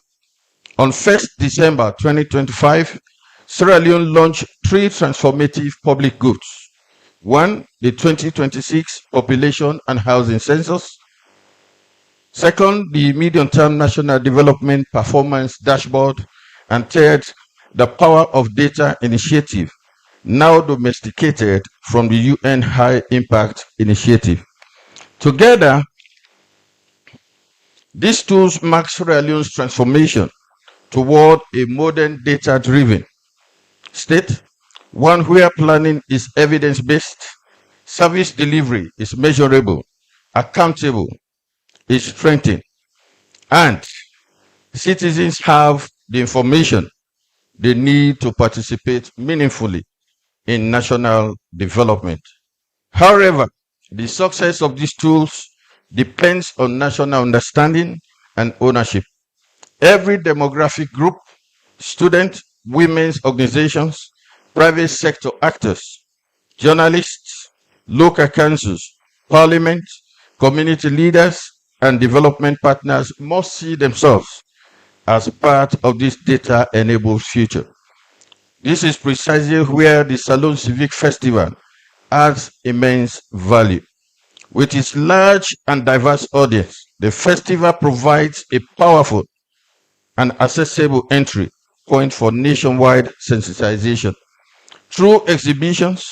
On 1st December 2025, Sierra Leone launched 3 transformative public goods One, the 2026 population and housing census. Second, the medium-term national development performance dashboard. And third, the power of data initiative, now domesticated from the UN High Impact Initiative. Together, these tools mark Sierra Leone's transformation toward a modern data-driven state, one where planning is evidence-based, service delivery is measurable, accountable, is strengthened, and citizens have the information they need to participate meaningfully in national development. However, the success of these tools depends on national understanding and ownership. Every demographic group, student, women's organizations, private sector actors, journalists, local councils, parliament, community leaders, and development partners must see themselves as part of this data-enabled future. This is precisely where the Salone Civic Festival adds immense value. With its large and diverse audience, the festival provides a powerful and accessible entry point for nationwide sensitization. Through exhibitions,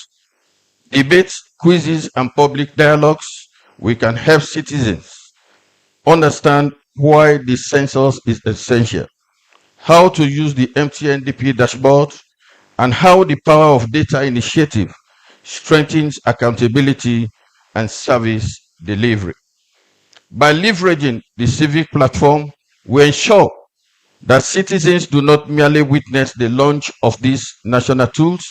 debates, quizzes, and public dialogues, we can help citizens understand why the census is essential, how to use the MTNDP dashboard, and how the power of data initiative strengthens accountability and service delivery. By leveraging the civic platform, we ensure that citizens do not merely witness the launch of these national tools,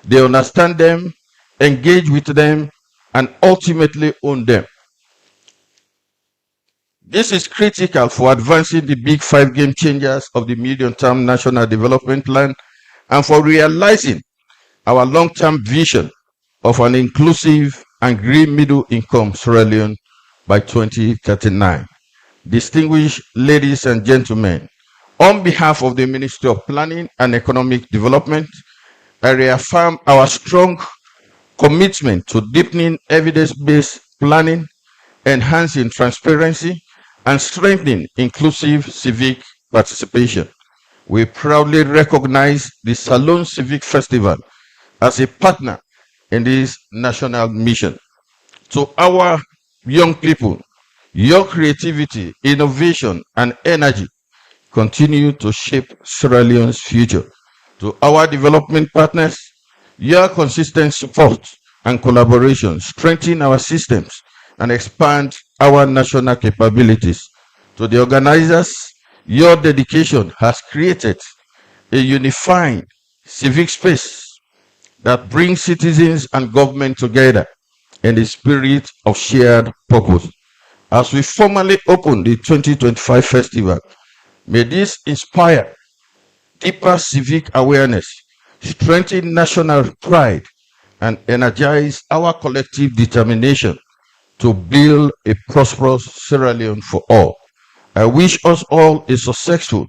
they understand them, engage with them, and ultimately own them. This is critical for advancing the big five game changers of the medium-term national development plan and for realizing our long-term vision of an inclusive and green middle income Sierra Leone by 2039. Distinguished ladies and gentlemen, on behalf of the Ministry of Planning and Economic Development, I reaffirm our strong commitment to deepening evidence-based planning, enhancing transparency, and strengthening inclusive civic participation. We proudly recognize the Salone Civic Festival as a partner in this national mission. To our young people, your creativity, innovation, and energy continue to shape Sierra Leone's future. To our development partners, your consistent support and collaboration strengthen our systems and expand our national capabilities. To the organizers, your dedication has created a unifying civic space that brings citizens and government together in the spirit of shared purpose. As we formally open the 2025 festival, may this inspire deeper civic awareness, strengthen national pride, and energize our collective determination to build a prosperous Sierra Leone for all. I wish us all a successful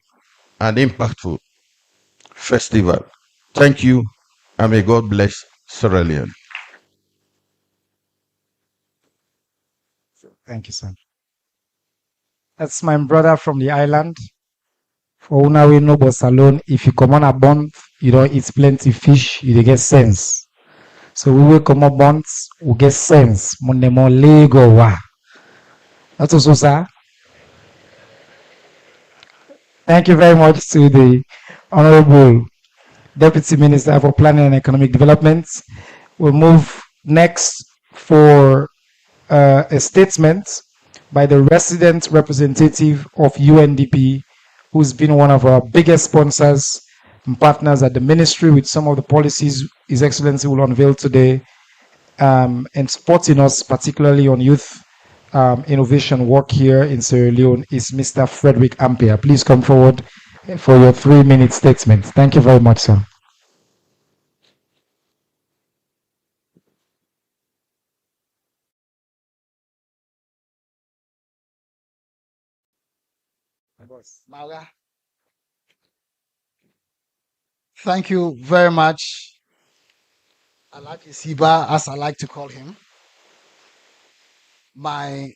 and impactful festival. Thank you, and may God bless Sierra Leone. Thank you, sir. That's my brother from the island. For una we know about Salone, if you come on a bond, you don't eat plenty fish, you dey get sense. So we will come up bonds, we get sense. Monday more Lego wa. That's also, sir. Thank you very much to the Honorable Deputy Minister for Planning and Economic Development. We'll move next for a statement by the resident representative of UNDP, who's been one of our biggest sponsors and partners at the ministry with some of the policies His Excellency will unveil today, and supporting us particularly on youth innovation work here in Sierra Leone is Mr. Frederick Ampere. Please come forward for your 3-minute statement. Thank you very much, sir. Thank you very much, Alhaji Siba, as I like to call him, my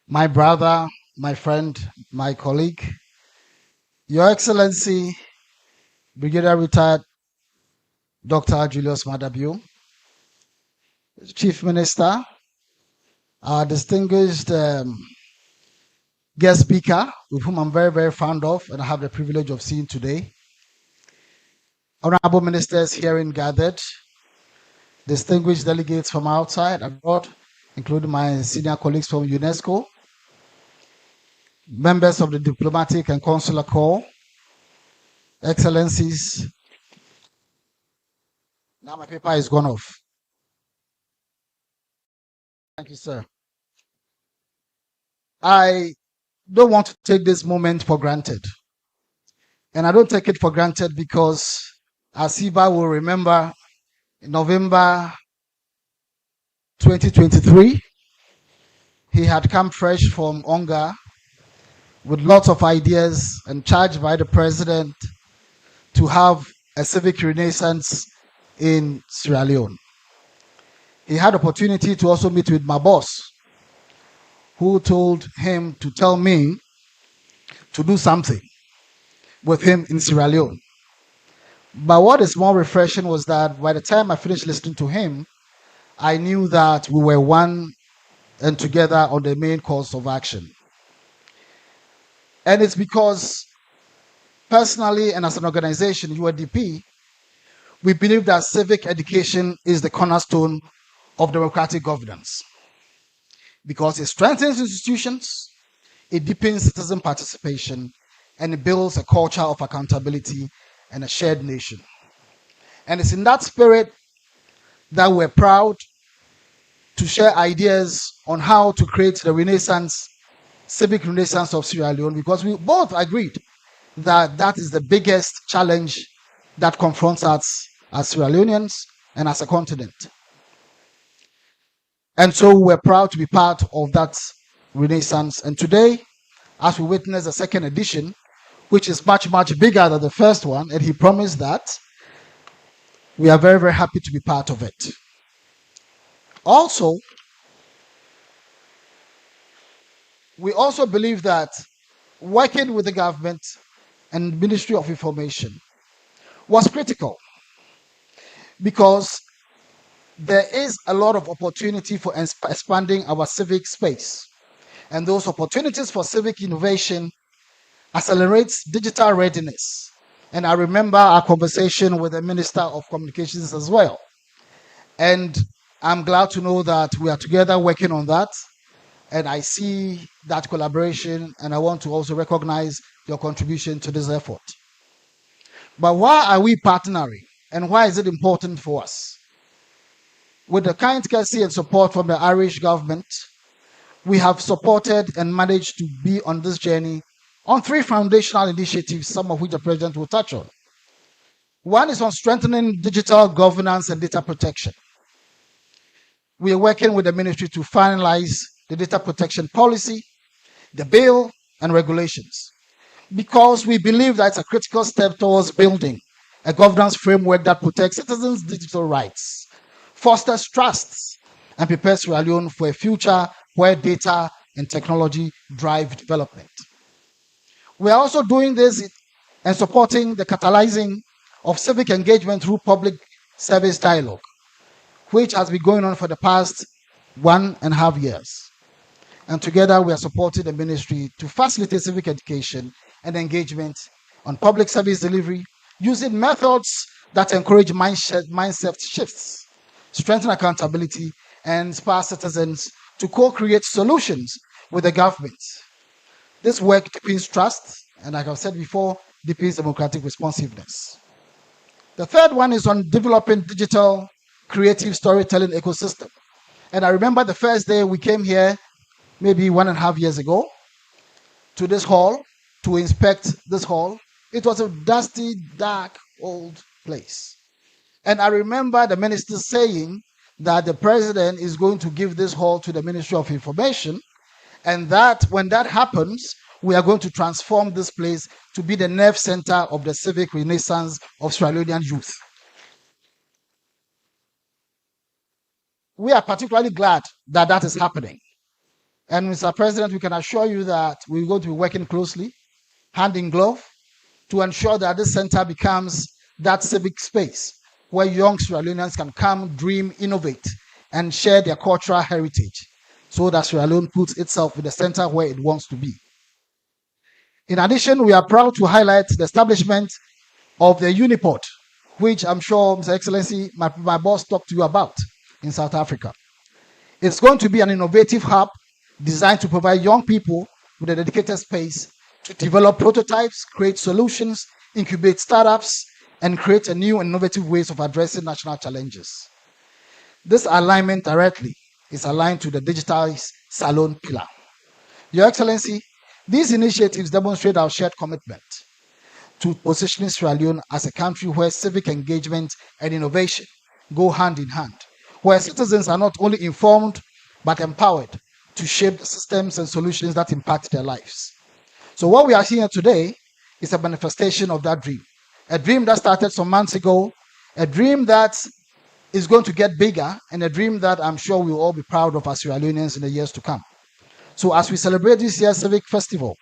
my brother, my friend, my colleague, Your Excellency, Brigadier Retired Dr. Julius Madabio, Chief Minister, our distinguished guest speaker, with whom I'm very, very fond of, and I have the privilege of seeing today. Honorable ministers herein gathered, distinguished delegates from outside, abroad, including my senior colleagues from UNESCO, members of the diplomatic and consular corps, excellencies. Now my paper is gone off. Thank you, sir. I don't want to take this moment for granted. And I don't take it for granted because, as Siba will remember, in November 2023, he had come fresh from Onga with lots of ideas and charged by the president to have a civic renaissance in Sierra Leone. He had opportunity to also meet with my boss, who told him to tell me to do something with him in Sierra Leone. But what is more refreshing was that by the time I finished listening to him, I knew that we were one and together on the main course of action. And it's because personally and as an organization, UNDP, we believe that civic education is the cornerstone of democratic governance because it strengthens institutions, it deepens citizen participation, and it builds a culture of accountability and a shared nation. And it's in that spirit that we're proud to share ideas on how to create the renaissance, civic renaissance of Sierra Leone, because we both agreed that that is the biggest challenge that confronts us as Sierra Leoneans and as a continent. And so we're proud to be part of that renaissance. And today, as we witness the second edition, which is much, much bigger than the first one, and he promised that, we are very, very happy to be part of it. Also, we also believe that working with the government and Ministry of Information was critical because there is a lot of opportunity for expanding our civic space. And those opportunities for civic innovation accelerates digital readiness. And I remember our conversation with the Minister of Communications as well. And I'm glad to know that we are together working on that. And I see that collaboration, and I want to also recognize your contribution to this effort. But why are we partnering? And why is it important for us? With the kind courtesy and support from the Irish government, we have supported and managed to be on this journey on 3 foundational initiatives, some of which the President will touch on. One is on strengthening digital governance and data protection. We are working with the ministry to finalize the data protection policy, the bill, and regulations, because we believe that it's a critical step towards building a governance framework that protects citizens' digital rights, fosters trust, and prepares Sierra Leone for a future where data and technology drive development. We are also doing this and supporting the catalyzing of civic engagement through public service dialogue, which has been going on for the past 1.5 years. And together we are supporting the ministry to facilitate civic education and engagement on public service delivery using methods that encourage mindset shifts, strengthen accountability, and inspire citizens to co-create solutions with the government. This work deepens trust, and like I've said before, deepens democratic responsiveness. The third one is on developing digital creative storytelling ecosystem. And I remember the first day we came here, maybe 1.5 years ago, to this hall, to inspect this hall. It was a dusty, dark, old place. And I remember the minister saying that the president is going to give this hall to the Ministry of Information, and that when that happens, we are going to transform this place to be the nerve center of the civic renaissance of Sierra Leonean youth. we are particularly glad that that is happening. And Mr. President, we can assure you that we're going to be working closely, hand in glove, to ensure that this center becomes that civic space where young Sierra Leoneans can come, dream, innovate, and share their cultural heritage so that Sierra Leone puts itself in the center where it wants to be. In addition, we are proud to highlight the establishment of the Uniport, which I'm sure, Mr. Excellency, my boss talked to you about in South Africa. It's going to be an innovative hub designed to provide young people with a dedicated space to develop prototypes, create solutions, incubate startups, and create a new and innovative ways of addressing national challenges. This alignment directly is aligned to the digitized Salone pillar. Your Excellency, these initiatives demonstrate our shared commitment to positioning Sierra Leone as a country where civic engagement and innovation go hand in hand, where citizens are not only informed but empowered to shape the systems and solutions that impact their lives. So what we are seeing today is a manifestation of that dream, a dream that started some months ago, a dream that is going to get bigger, and a dream that I'm sure we'll all be proud of as Sierra Leoneans in the years to come. So as we celebrate this year's Civic Festival,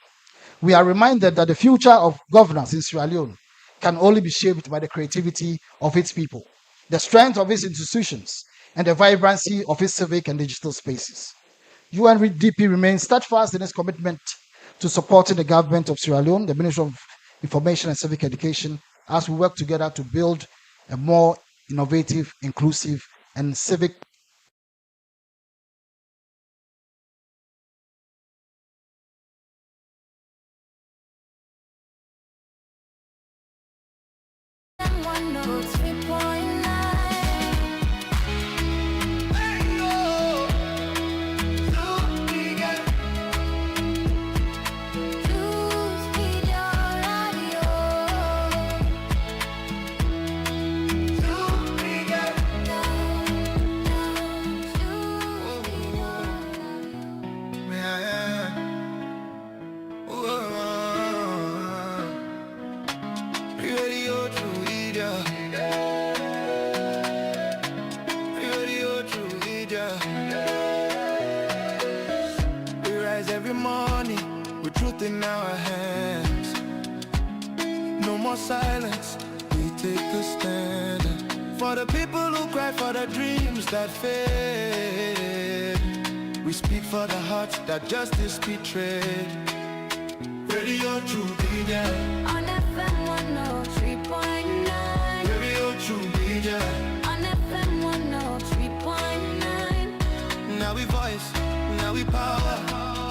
we are reminded that the future of governance in Sierra Leone can only be shaped by the creativity of its people, the strength of its institutions, and the vibrancy of its civic and digital spaces. UNDP remains steadfast in its commitment to supporting the government of Sierra Leone, the Ministry of Information and Civic Education, as we work together to build a more innovative, inclusive, and civic every morning with truth in our hands. No more silence, we take a stand. For the people who cry for the dreams that fade, we speak for the hearts that justice betrayed. Radio True Media On FM 103.9. Radio True Media On FM 103.9. Now we voice, now we power.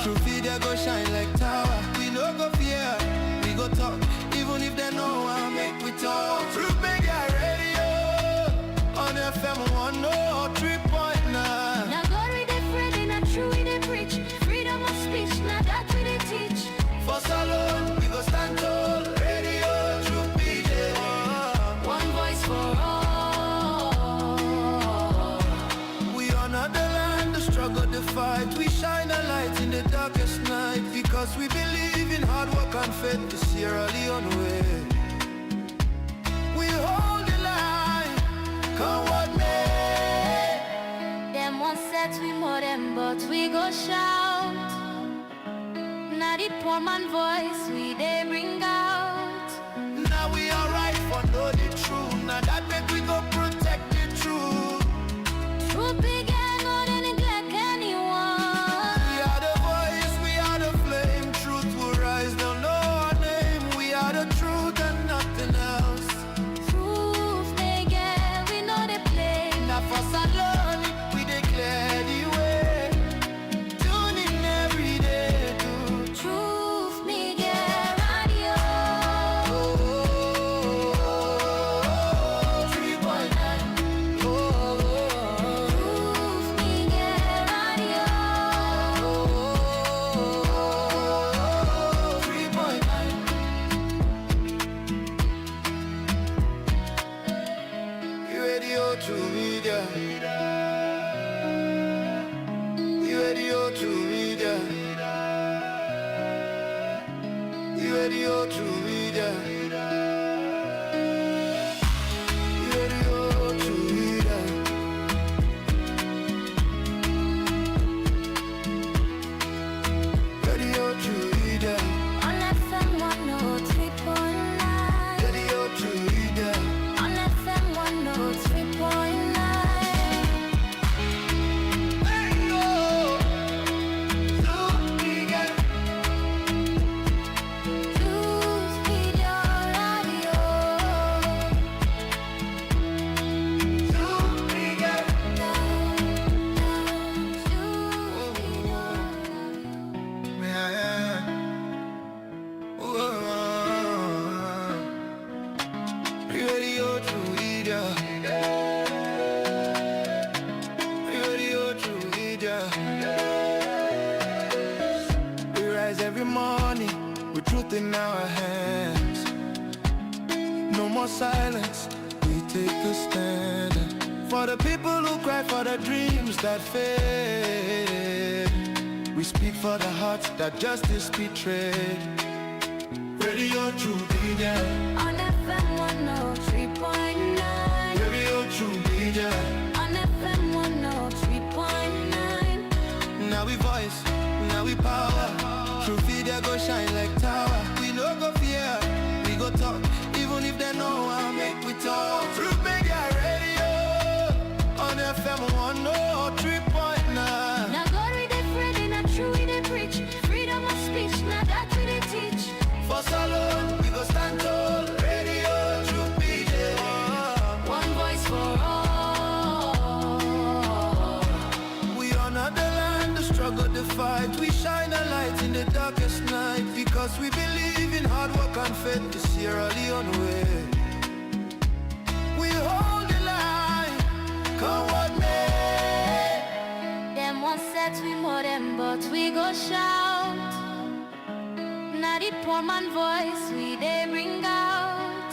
True Media go shine like tower. We no go fear, we go talk. Even if they know I make we talk. True Media Radio on FM 103.9. Now God we dey Friday, not true we dey preach. Freedom of speech, now that we dey teach. For Salone, we go stand tall. Radio True Media. One voice for all. We honor the land, the struggle, the fight. We shine a light in the darkest night because we believe in hard work and faith to Sierra Leone way. We hold the line, come what may. Them one set we more them, but we go shout. Now the poor man voice we they bring out. Now we are right for know the truth. Now that make we go protect the truth. True big and not to neglect anyone. We are the voice, we are the flame. Truth will rise, they'll know our name. We are the truth and nothing else. Proof they get, we know they play. Now for Salone, we declare the way. Tune in every day to Truth me get radio. 3.9. Truth me get radio. 3.9. Radio to media. Radio to media. Radio to media. Radio to media. truth in our hands. No more silence, we take a stand. For the people who cry for the dreams that fade. We speak for the hearts that justice betrayed. Radio True Media On FM 103.9. Radio True Media On FM 103.9. Now we voice, now we power. True Media go shine like tower. We no go fear, we go talk. Even if they know how make we talk. True Media Radio on FM 103.9. Now God we dey Friday, not true we dey preach. Freedom of speech, now that we dey teach. For Salone, we go stand tall. Radio True Media. One voice for all. We honor the land, the struggle, the fight. We shine a light in the darkest night. Because we believe in hard work and faith. The Sierra Leone way. We hold the line, come what may. Them one set we more them, but we go shout. Now the poor man voice we they bring out.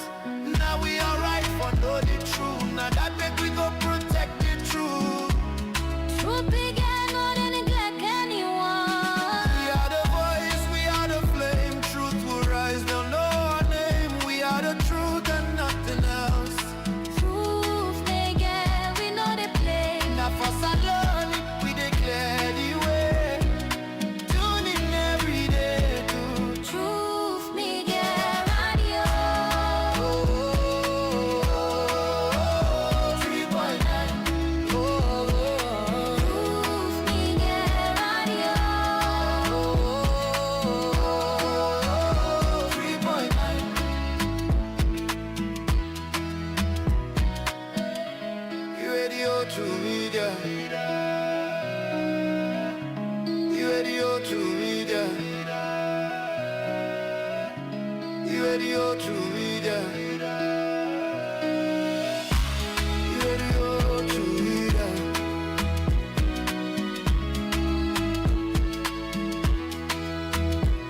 Now we alright for know the truth. Now that make we go protect the truth. Truth began, not to neglect anyone. We are the voice, we are the flame. Truth will rise, they'll know our name. We are the truth and nothing else. Truth they get, we know they play. Now for Salone, we declare the way. Tune in every day to Truth me get radio. 3.9. Truth me get radio. 3.9. Radio to media. Radio to media. Radio to media. Radio to media.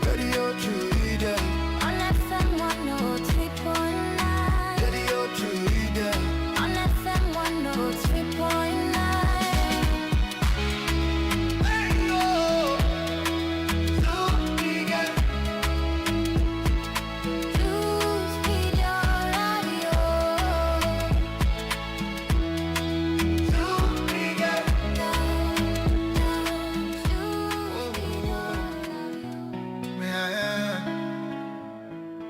Radio to media. On FM 103.9. Radio to media. On FM 103.9. Truth media radio.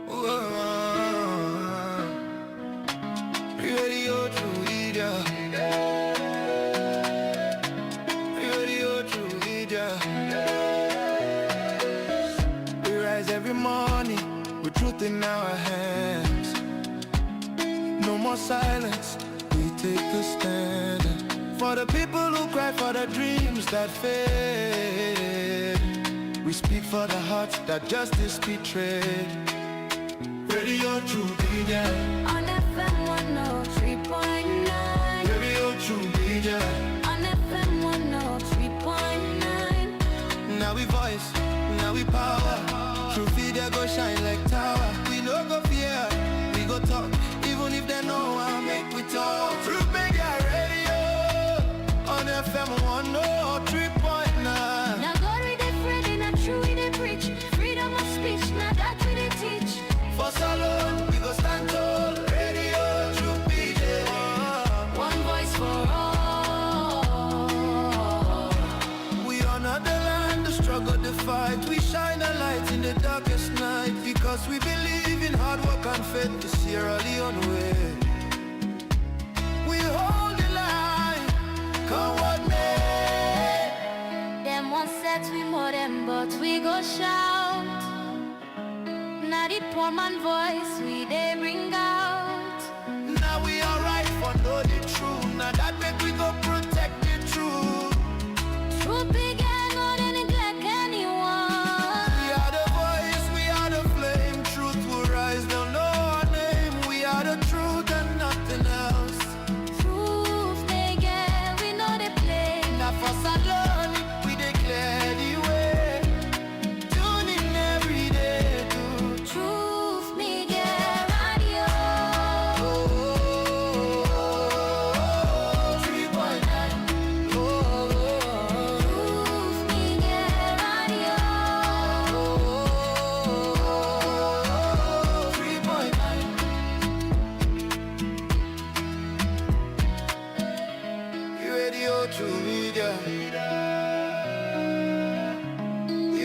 Radio to media. Radio to media. We rise every morning with truth in our hands. No more silence, we take a stand. For the people who cry for the dreams that fade. We speak for the hearts that justice betrayed. Radio to media. On FM 103.9. Radio to media. On FM 103.9. Now we voice, now we power. True Media go shine like tower. We no go fear, we go talk. Even if they know how make we talk. True Media Radio on FM 103.9. Now God we dey Friday, not true we dey preach. Freedom of speech, now that we dey teach. For Salone, we go stand tall. Radio True Media. One voice for all. We honor the land, the struggle, the fight. We shine a light in the darkest night. Because we believe in hard work and faith. The Sierra Leone way. We hold the line, come what may. Them one set we more them, but we go shout. Now the poor man voice we they bring out. Now we alright for know the truth. Now that make we go protect the truth. Truth began, not to neglect anyone. We are the voice, we are the flame. Truth will rise, they'll know our name. We are the truth and nothing else. Truth they get, we know they play. Now for Salone, we declare the way. Tune in every day to Radio True Media.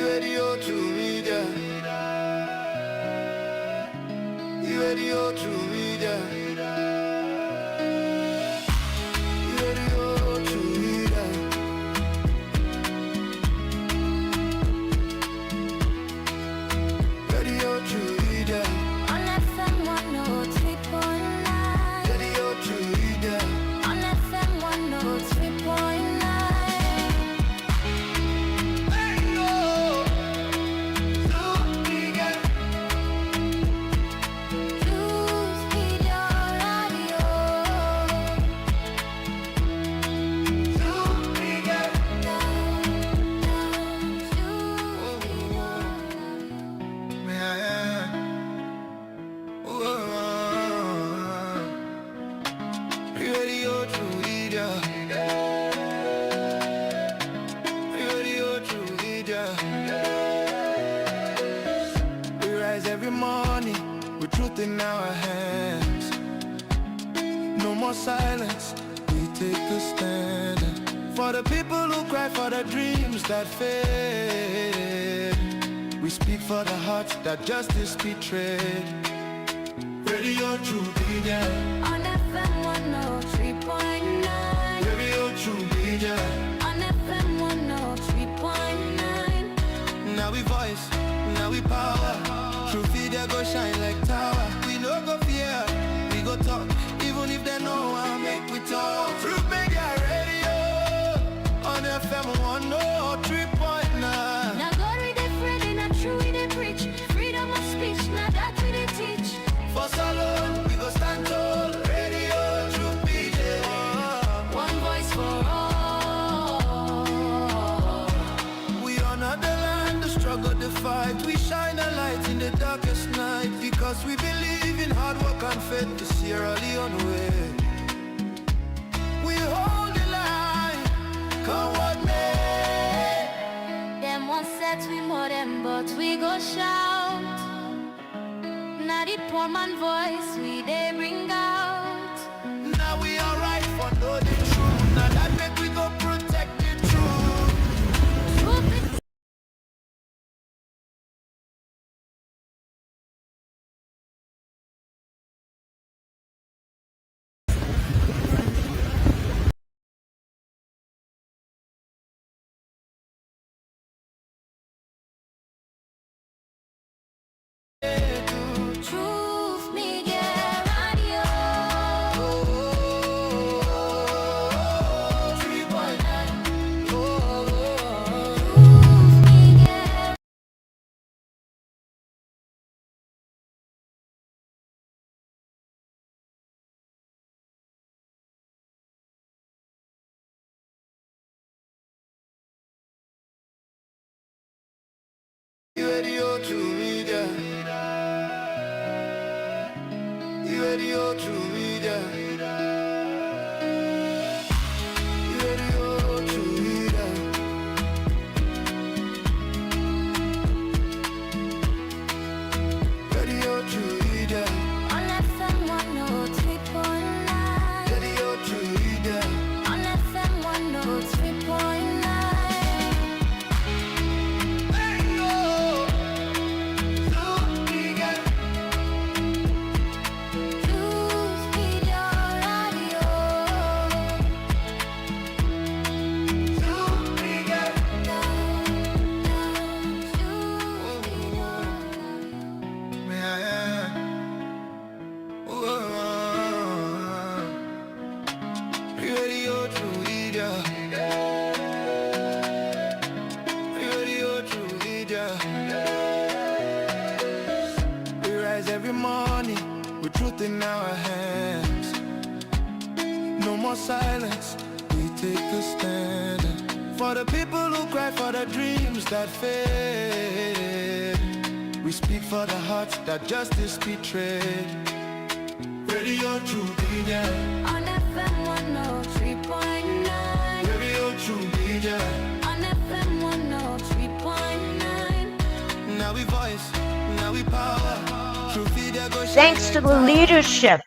Radio True Media. Radio True Media. Radio True Media. Radio True Media. On FM 103.9. Radio True Media. On FM 103.9. Choose Media Radio. Radio True Media. Radio True Media. We rise every morning with truth in our hands. No more silence, we take a stand. For the people who cry for the dreams that fade. We speak for the hearts that justice betrayed. Radio True Media. On FM 103.9. Radio True Media. On FM 103.9. Now we voice, now we power. True Media go shine like tower. We no go fear, we go talk. Even if they know I make we talk. True Media Radio. On FM 103.9. Now God we dey friend and true we dey preach. Freedom of speech, now that we dey teach. For Salone, we go stand tall. Radio True Media. One voice for all. We honor the land, the struggle, the fight. We shine a light in the darkest night. Because we believe in hard work and faith to Sierra Leone way. We hold the line, come what may. Them one set we more them, but we go shout. Now the poor man voice we they bring out. Now we alright for know the truth. Now that make we go protect the truth. Truth is Truth Media Radio. 3.9. Truth Media. Radio True Media. Radio True Media. Radio True Media. Radio True Media. On FM 103.9. Radio True Media. On FM 103.9. Choose Media Radio. Radio True Media. Radio True Media. We rise every morning with truth in our hands. No more silence, we take a stand. For the people who cry for the dreams that fade. We speak for the hearts that justice betrayed. Radio True Media. On FM 103.9. Radio True Media. On FM 103.9. Now we voice, now we power. True Media go shine Thanks to like the tower. leadership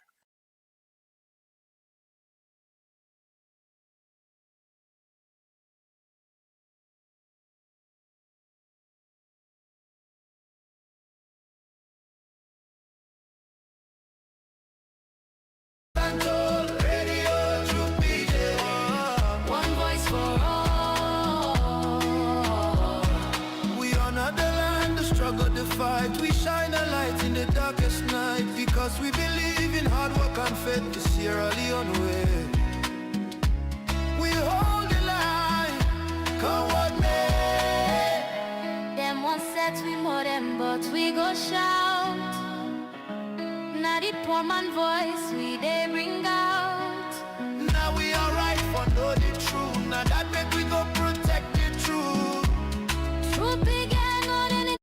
right, we shine a light in the darkest night because we believe in hard work and faith to Sierra Leone way. We hold the line, come what may. Them one set we more them, but we go shout. Now the poor man voice we they bring out. Now we are right for know the truth. Now that make we go protect the truth. Truth began on any.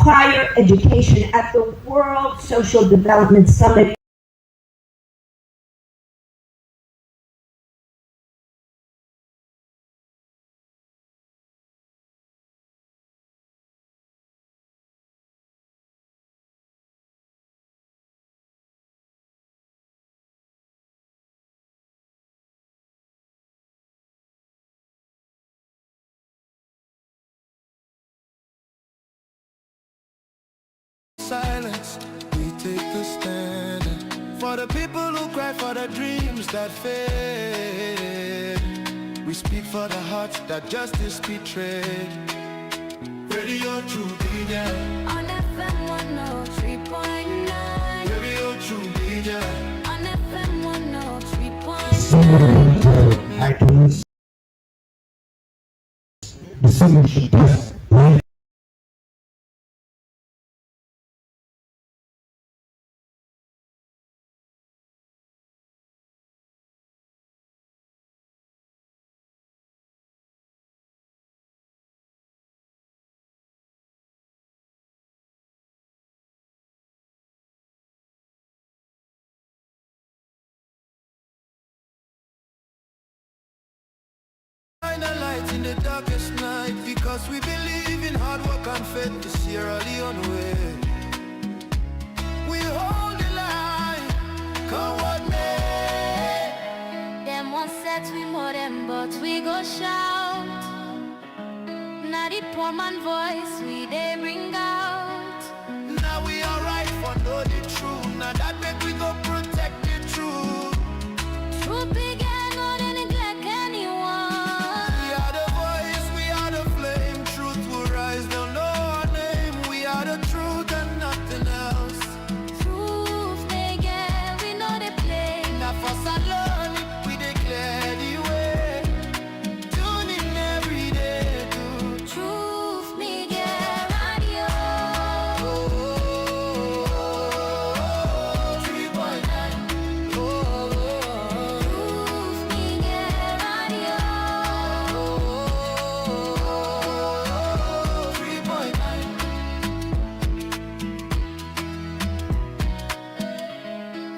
Higher education at the World Social Development Summit. Silence, we take the stand for the people who cry for the dreams that fade. We speak for the hearts that justice betrayed. Radio True Media On FM 103.9. Radio True Media On FM 103.9. iTunes. The solution is right. Shine a light in the darkest night because we believe in hard work and faith to Sierra Leone way. We hold the line, come what may. Them one set we more them, but we go shout. Now the poor man voice we they bring out. Now we are right for know the truth. Now that make we go protect the truth. Truth began on any neglect anyone. We are the voice, we are the flame. Truth will rise, they'll know our name. We are the truth and nothing else. Truth they get, we know they play. Now for Salone, we declare the way. Tune in every day to Truth me get radio. 3.9. Truth me get radio. 3.9.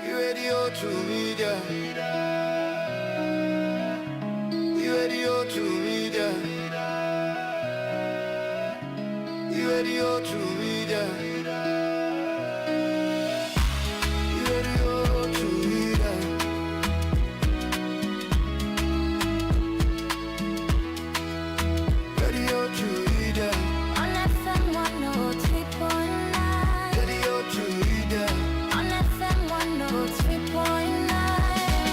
Radio to media. Radio to media. Radio to media. Radio to media. Radio to media. On FM 103.9. Radio to media. On FM 103.9.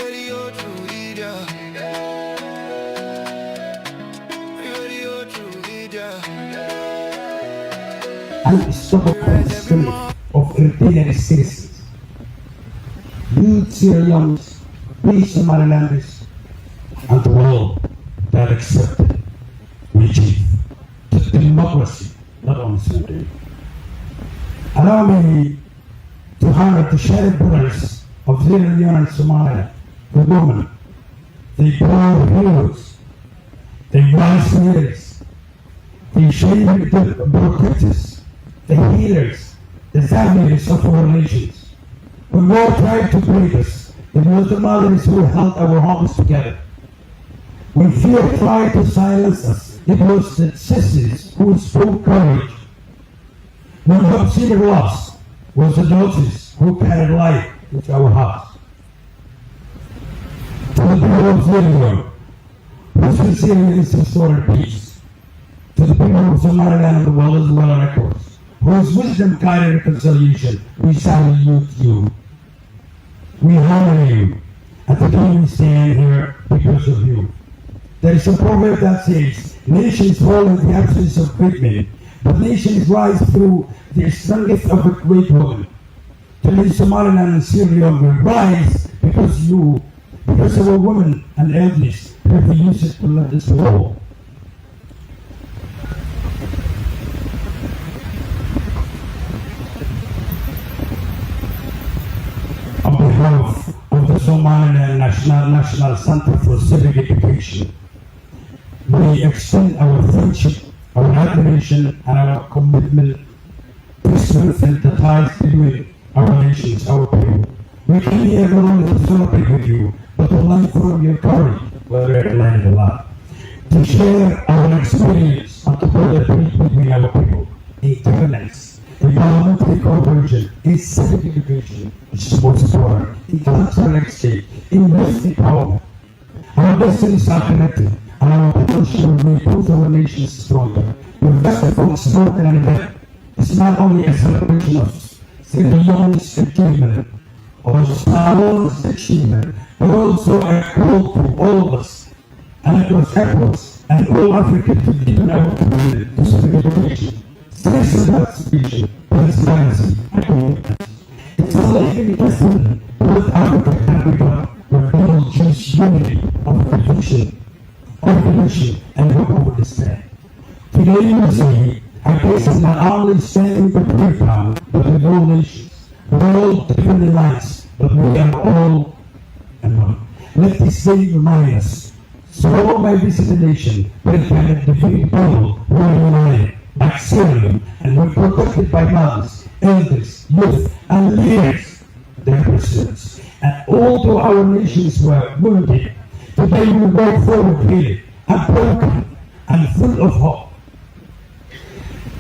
radio true leader. Radio true leader. Unstoppable spirit of rebellion citizens. You Sierra Leone's, we Somalilanders, and the world that accepted we achieve to democracy, not only today. Allow me to honor the shared brothers of Sierra Leone and Somalia, the women, the brave heroes, the wise leaders, the shady protectors, the healers, the families of our nations. When war tried to break us, it was the mothers who held our homes together. When fear tried to silence us, it was the sisters who spoke courage. When hope seemed lost, was the daughters who carried light into our hearts. To the people of Sierra Leone, who sincerely is restored peace. To the people of Somaliland and the world as well records, whose wisdom guided reconciliation, we salute you. We honor you, and today we stand here because of you. There is a proverb that says, nations fall in the absence of great men, but nations rise through the strength of a great woman. Today Somaliland and Sierra Leone will rise because of a woman and elders have used it to let us go. On behalf of the Somaliland National Center for Civic Education, we extend our friendship, our admiration, and our commitment to strengthen the ties between our nations, our people. We came here not only to celebrate with you, but to learn from your courage, where we learned a lot, to share our experience and to build a bridge between our people, in governance, in parliamentary cooperation, in civic education, which is most important, in cultural exchange, in youth empowerment. Our destinies are connected, and our potential will make both our nations stronger. Your festival is not an event. It's not only a celebration of Sierra Leone's achievement or Salone's achievement, but also a call to all of us, and across Africa and all Africa to deepen our commitment to civic education, strengthen participation, transparency, and commitment. It's a living testament to what Africa can become when people choose unity of conviction, and hope over despair. Today we say, our case is not only standing with the ground, but with all nations. We're all different lives, but we are all one. Let this day remind us. So all my visitation, when kind of defeated people who are united, like Syrian, and were protected by mothers, elders, youth, and leaders, their pursuits. And although our nations were wounded, today we go forward healed, unbroken, and full of hope.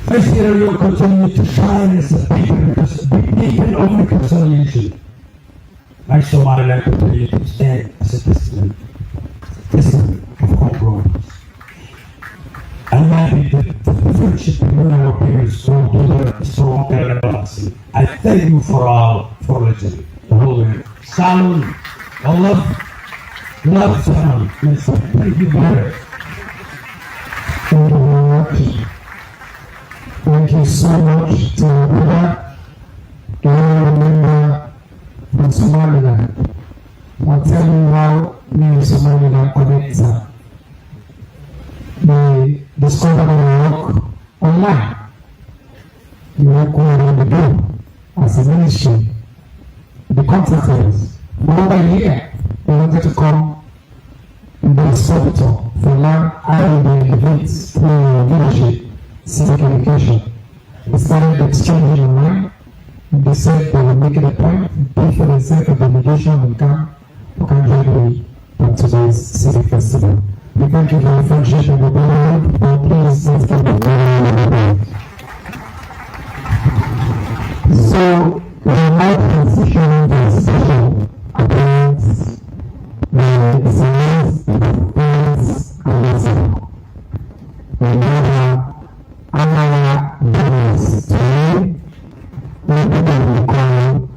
This year will continue to shine as a beacon of reconciliation. My Somaliland continue to stand as a testament of compromise. I'm happy that the friendship between our peers so together is strong and lasting. I thank you for listening. The whole way. Salone, I love Salone. Thank you very much. Thank you very much. Thank you so much to Buddha, to all member from Somaliland. I'll tell you how me Somaliland connects. We discovered our work online. We work all around the globe as a ministry. The contractors, for over a year, they wanted to come in the hospital for learn how the events through leadership, civic education. We started exchanging online, and they said they will make it a point, pay for themselves a delegation and come to Kanjari on today's civic festival. We thank you for your friendship and your brotherhood, but please let's get the So, we are now transitioning the session against the science of friends and wisdom. We have our business today. We will call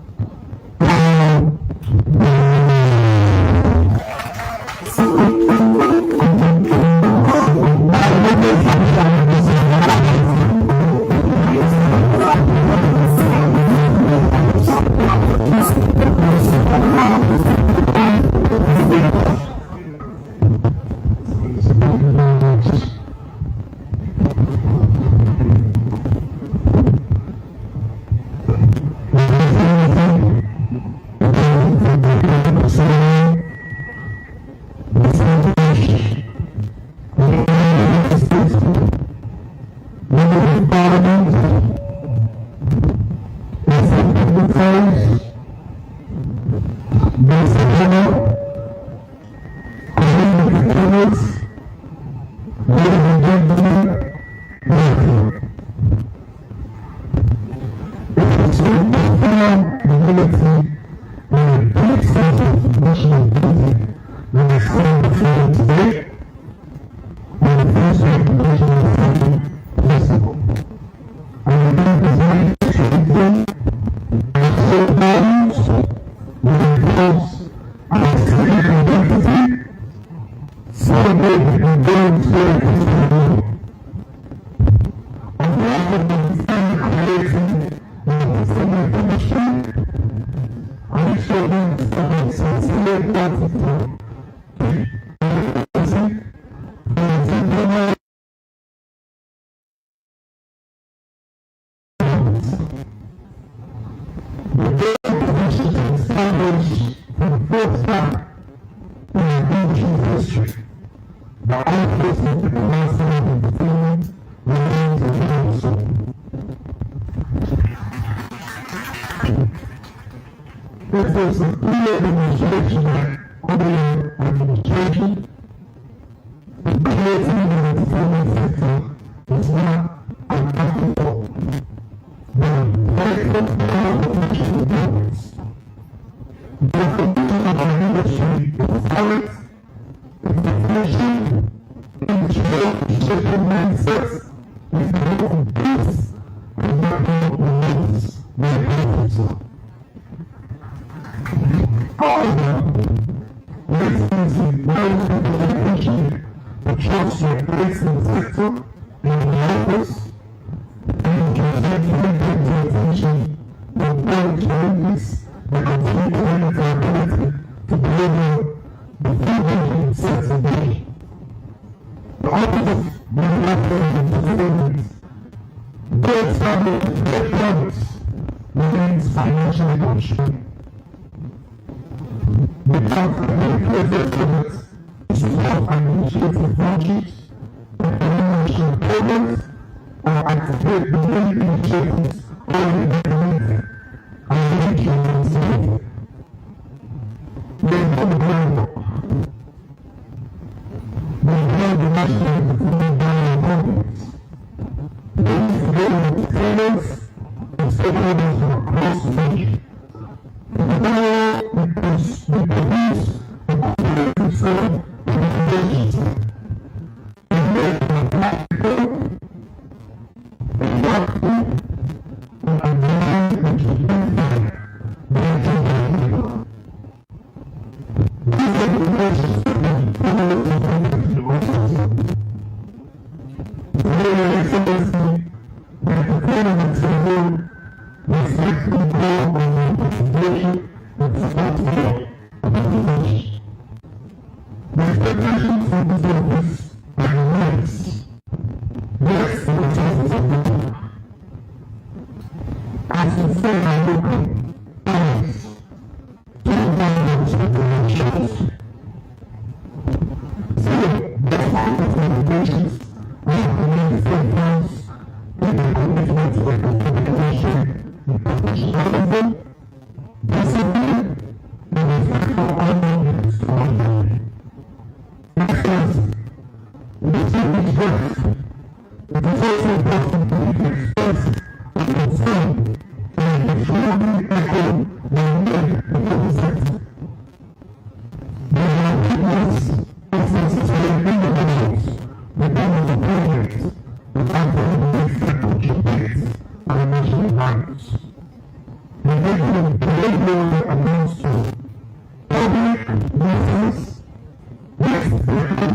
today on the first recommendation of the founding principle. And the design strategy and core values with goals and creative identity, celebrated and demonstrated to the world. On behalf of the family creating the family industry, I show them sincere gratitude. Established for the first time in our industry's history, the Office of the Master of the Film remains a milestone. This is a clear demonstration that under your administration, the creative and entertainment sector is not an afterthought, but a vital part of national governance. The foundation of our industry is talent, innovation, shaping mindsets, with the hope of peace and national awareness. However, listeners in knowledge and dedication, the trust you place in the sector and in the office, and your attention will build challenges that continue to limit our ability to deliver the vision it sets a day. The Office of Manufacturing and Fulfillment, though established with great promise, remains financially constrained. The task of dedicated estimates is to help administrative functions, international programs, or activate the many initiatives already implemented and making them significant. They know the groundwork. They know the national development programs. They need to deal with retailers and stakeholders from across the nation. We produce and control recommendations. We make them practical, practical, and designed and to benefit these recommendations can follow the process. Very excellency, the performance of the reflect the goal of the presentation and responsibility of the organization. The expectations from this office are immense. Yes, the resources of the work. As we say our local balance, two values of the nations. So, despite the limitations, we have remained steadfast in the commitment to the consolidation and professionalism, discipline, and respectful honor to our family. Excellency, this is gratitude. It is also important for me to express a concern for the extraordinary echo that the public sector. There are countless efforts to make individuals become the projects without the effective debates on national values. The behavior amounts to public business with the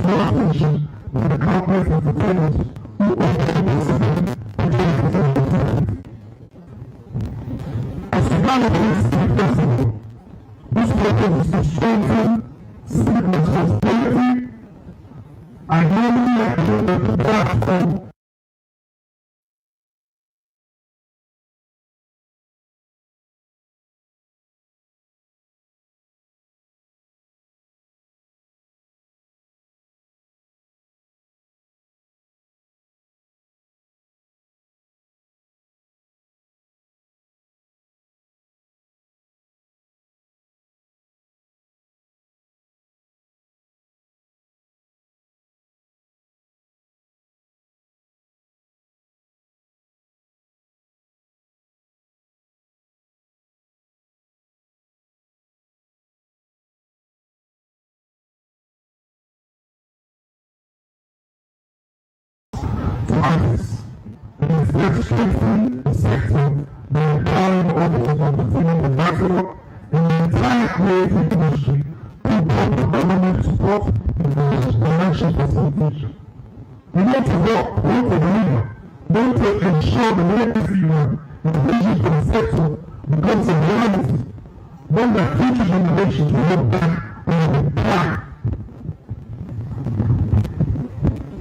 cooperation with the corporate entertainment who operate the civil and entertainment. As developments are possible, this purpose is to strengthen civic responsibility and normally the platform artists. It is legislating, effective, the empowering of the film ambassador and the entire creative industry to bring the government support in the direction of the future. We need to work with the leader, not to ensure the legacy and the vision of the sector becomes a reality, one that future generations will look back and will pride.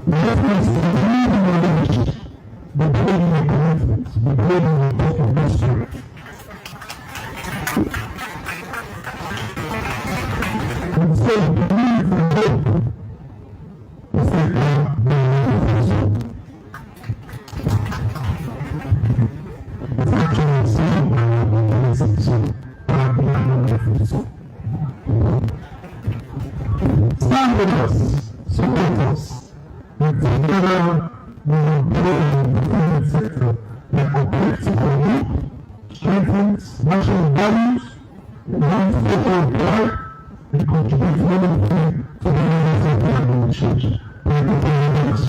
Reference to the leading relationships, the building of commitments, the building of corporate history. And so, the belief and hope is that it's actually a song stand with us, support us, and together we will build the private sector that operates our youth, strengthens national values, enhances local pride, and contributes meaningfully to the lives of the nations. Thank you very much.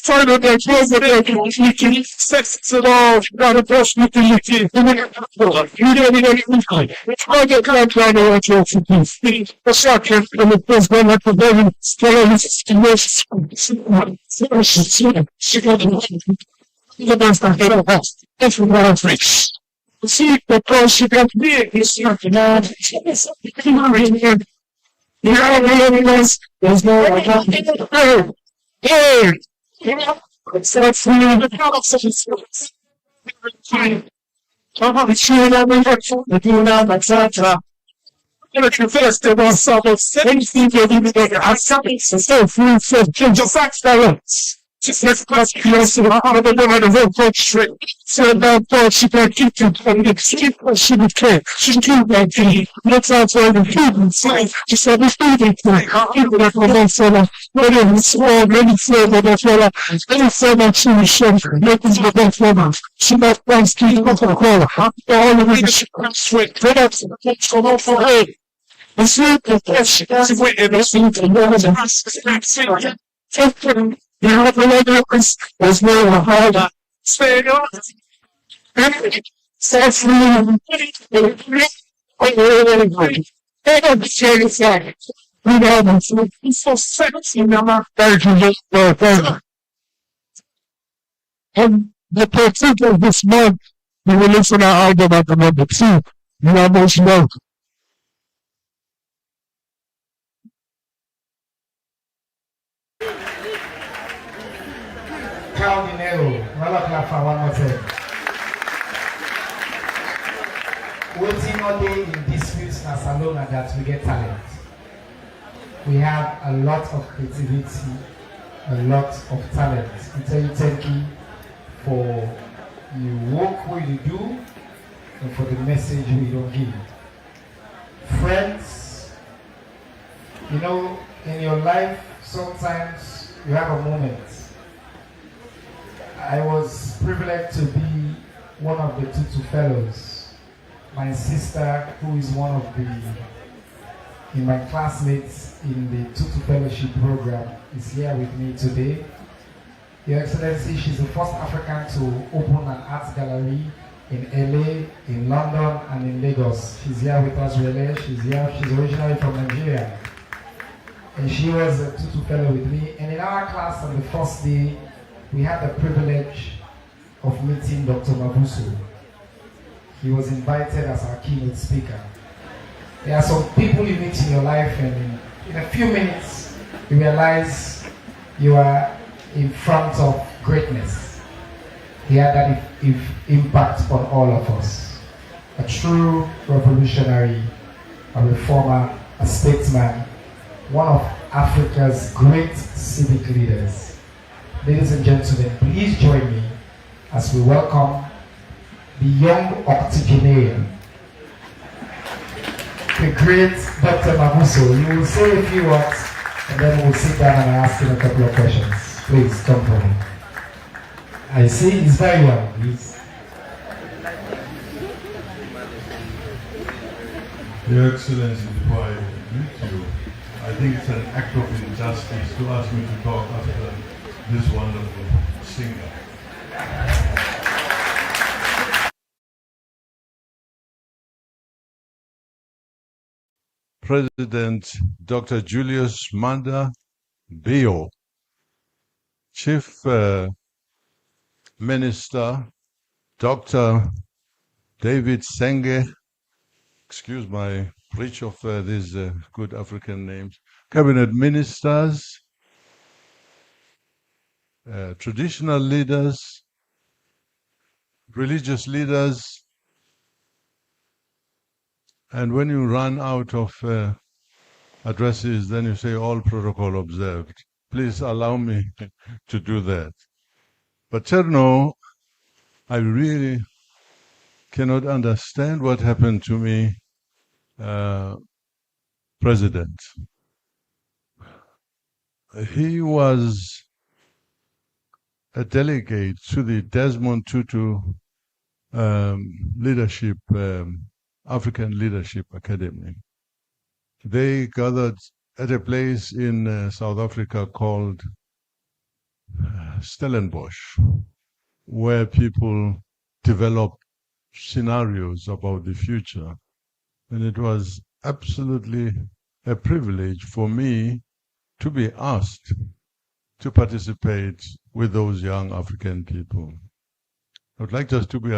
Sonra da fazla ilgili sırav, yani prosmütülüğü, yüreğine ilgili, hadi kalplerine açıyorsun. Başarken, bezbana kadar, see the person that did is not enough. There's no hey, so free the process. Come on, the do now, etc. I'm going to confess to myself of anything you're doing together. I'm something so free for change of facts balance. Just let's pass close to the heart of the woman of the work straight. So about that, she can keep you from the escape what she would care. She can that thing. Let's out for the human side. Just have a feeling for it. Even like a little fella. Whether it's small, many flavor that fella. Any fella she was shown. Nothing's but that fella. She got friends to eat Coca-Cola. All the way to she comes straight. Right up to the place for all for her. And sleep the flesh. She doesn't wait in the sleep and more than us. Take them. You know what the is? There's no harder. Stay on. Self room. They don't be serious yet. We know them. So it's so sexy. You know, there's just and the pursuit of this month, we will listen to our album at the number 2. You almost know. Another clap for one more time. Waiting all day in disputes in Salone that we get talent. We have a lot of creativity, a lot of talent. We tell you thank you for your work what you do and for the message we don't give. Friends, you know, in your life, sometimes you have a moment. I was privileged to be one of the Tutu Fellows. My sister, who is one of my classmates in the Tutu Fellowship program, is here with me today. Your Excellency, she's the first African to open an art gallery in LA, in London, and in Lagos. She's here with us, really. She's here. She's originally from Nigeria. And she was a Tutu Fellow with me. And in our class on the first day, we had the privilege of meeting Dr. Mabuso. He was invited as our keynote speaker. There are some people you meet in your life, and in a few minutes, you realize you are in front of greatness. He had that impact on all of us. A true revolutionary, a reformer, a statesman, one of Africa's great civic leaders. Ladies and gentlemen, please join me as we welcome the young octogenarian, the great Dr. Mabuso. You will say a few words and then we'll sit down and ask him a couple of questions. Please come forward. I see he's very young, please. Your Excellency, before I greet you, I think it's an act of injustice to ask me to talk after this wonderful singer. President Dr. Julius Manda Bio, Chief Minister Dr. David Senge, excuse my breach of these good African names, Cabinet Ministers, traditional leaders, religious leaders, and when you run out of addresses, then you say all protocol observed. Please allow me to do that. But Cherno, I really cannot understand what happened to me, President. He was a delegate to the Desmond Tutu leadership, African Leadership Academy. They gathered at a place in South Africa called Stellenbosch, where people develop scenarios about the future. And it was absolutely a privilege for me to be asked to participate with those young African people. I would like just to be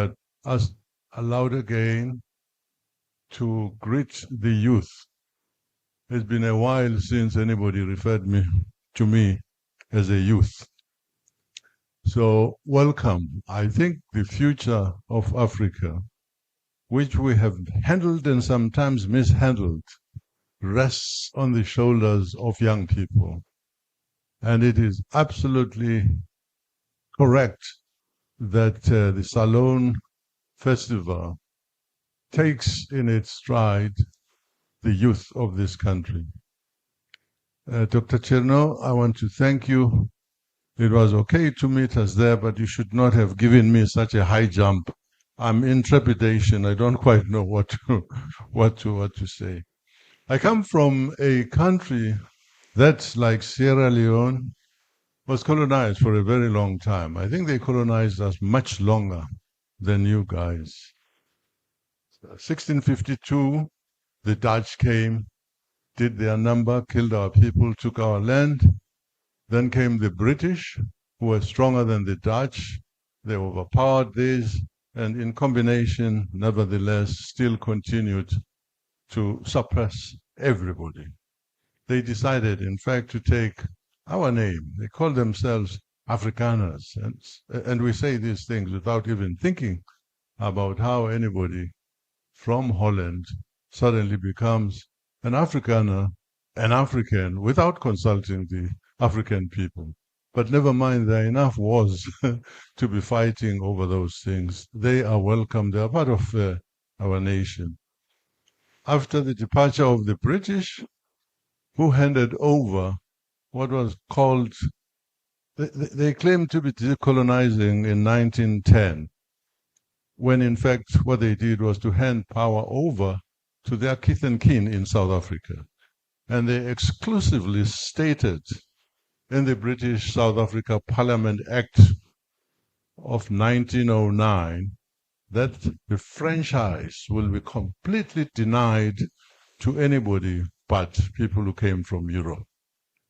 allowed again to greet the youth. It's been a while since anybody referred to me as a youth. So welcome. I think the future of Africa, which we have handled and sometimes mishandled, rests on the shoulders of young people. And it is absolutely correct that the Salone Festival takes in its stride the youth of this country. Dr. Cherno, I want to thank you. It was okay to meet us there, but you should not have given me such a high jump. I'm in trepidation. I don't quite know what to say. I come from a country that, like Sierra Leone, was colonized for a very long time. I think they colonized us much longer than you guys. 1652, the Dutch came, did their number, killed our people, took our land. Then came the British, who were stronger than the Dutch. They overpowered these, and in combination, nevertheless, still continued to suppress everybody. They decided, in fact, to take our name. They called themselves Afrikaners. And we say these things without even thinking about how anybody from Holland suddenly becomes an Afrikaner, an African, without consulting the African people. But never mind, there are enough wars to be fighting over those things. They are welcome. They are part of our nation. After the departure of the British, who handed over what was called, they claimed to be decolonizing in 1910, when in fact what they did was to hand power over to their kith and kin in South Africa. And they exclusively stated in the British South Africa Parliament Act of 1909 that the franchise will be completely denied to anybody but people who came from Europe.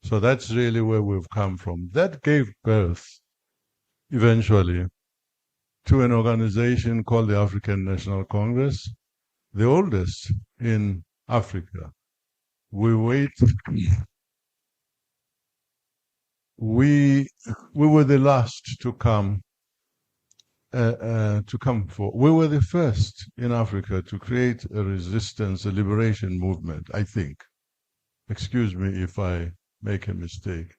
So that's really where we've come from. That gave birth eventually to an organization called the African National Congress, the oldest in Africa. We were the last to come forward. We were the first in Africa to create a resistance, a liberation movement, I think. Excuse me if I make a mistake.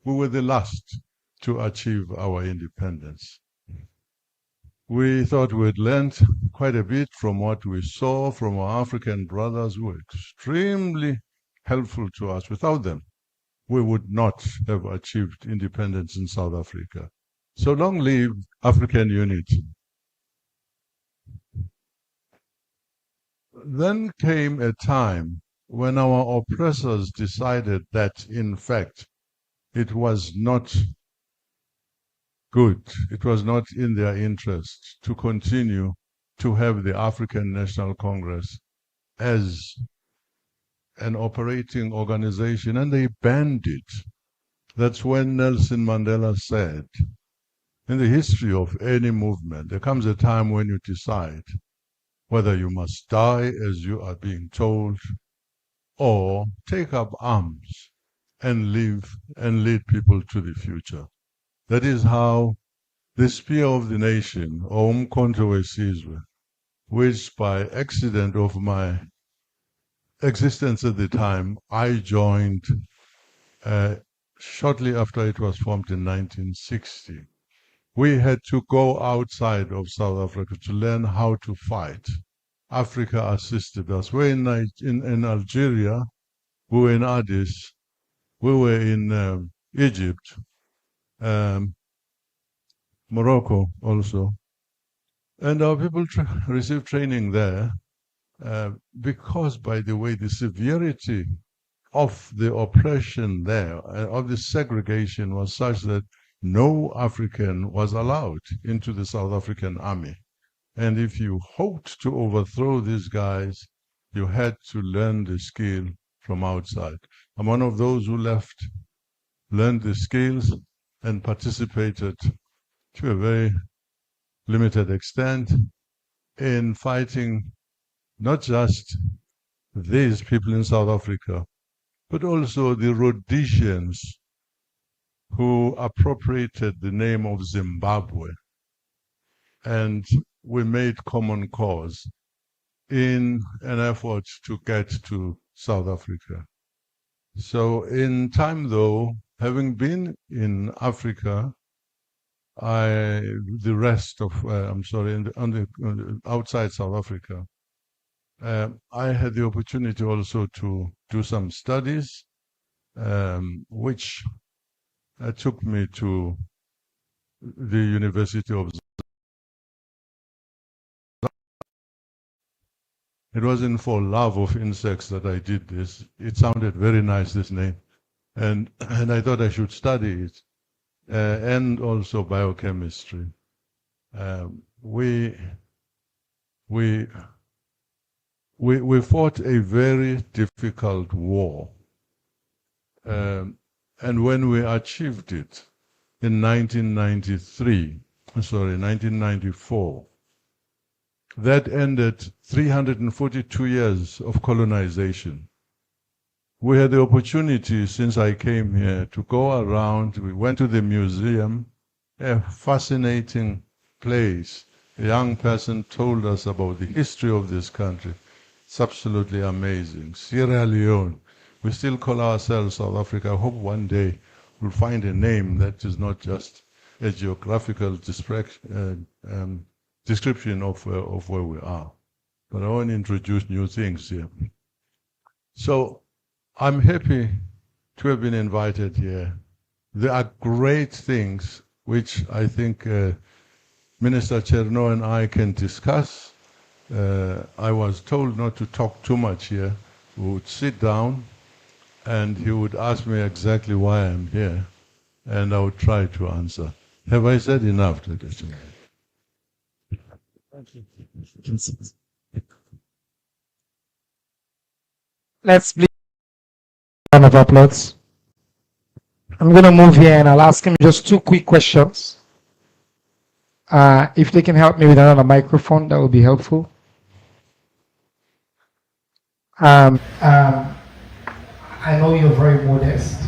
We were the last to achieve our independence. We thought we'd learned quite a bit from what we saw from our African brothers who were extremely helpful to us. Without them, we would not have achieved independence in South Africa. So long live African unity. Then came a time when our oppressors decided that, in fact, it was not good, it was not in their interest to continue to have the African National Congress as an operating organization, and they banned it. That's when Nelson Mandela said, in the history of any movement, there comes a time when you decide whether you must die as you are being told, or take up arms and live and lead people to the future. That is how the Spear of the Nation, or Umkhonto weSizwe, which by accident of my existence at the time, I joined shortly after it was formed in 1960. We had to go outside of South Africa to learn how to fight. Africa assisted us. We're in Algeria, we were in Addis, we were in Egypt, Morocco also. And our people received training there because, by the way, the severity of the oppression there, of the segregation was such that no African was allowed into the South African army. And if you hoped to overthrow these guys, you had to learn the skill from outside. I'm one of those who left, learned the skills, and participated to a very limited extent in fighting not just these people in South Africa, but also the Rhodesians who appropriated the name of Zimbabwe. And we made common cause in an effort to get to South Africa. So in time, though, having been in Africa, outside South Africa, I had the opportunity also to do some studies, which took me to the University of It wasn't for love of insects that I did this. It sounded very nice, this name. And I thought I should study it. And also biochemistry. We fought a very difficult war. And when we achieved it in 1994, that ended 342 years of colonization. We had the opportunity since I came here to go around. We went to the museum, a fascinating place. A young person told us about the history of this country. It's absolutely amazing. Sierra Leone. We still call ourselves South Africa. I hope one day we'll find a name that is not just a geographical description of where we are. But I want to introduce new things here. So I'm happy to have been invited here. There are great things which I think Minister Cherno and I can discuss. I was told not to talk too much here. We would sit down and he would ask me exactly why I'm here, and I would try to answer. Have I said enough to this? Let's please round of applause. I'm going to move here and I'll ask him just 2 quick questions. If they can help me with another microphone, that would be helpful. I know you're very modest,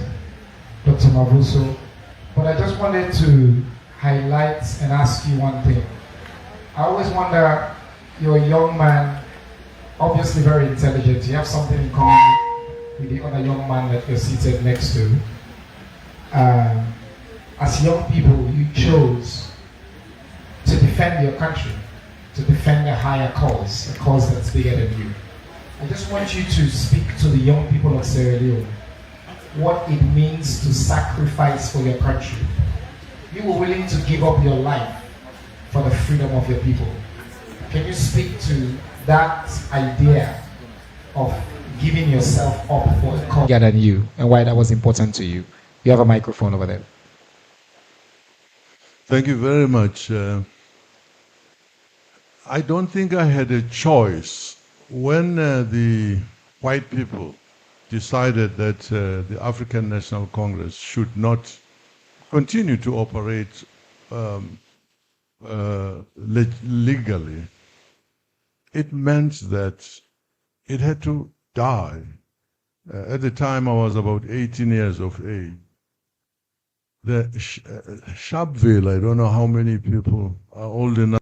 Dr. Mavuso, but I just wanted to highlight and ask you one thing. I always wonder, you're a young man, obviously very intelligent. You have something in common with the other young man that you're seated next to. As young people, you chose to defend your country, to defend a higher cause, a cause that's bigger than you. I just want you to speak to the young people of Sierra Leone what it means to sacrifice for your country. You were willing to give up your life for the freedom of your people. Can you speak to that idea of giving yourself up for a cause bigger than you and why that was important to you? You have a microphone over there. Thank you very much. I don't think I had a choice. When the white people decided that the African National Congress should not continue to operate legally, it meant that it had to die. At the time, I was about 18 years of age. The Sharpeville, I don't know how many people are old enough.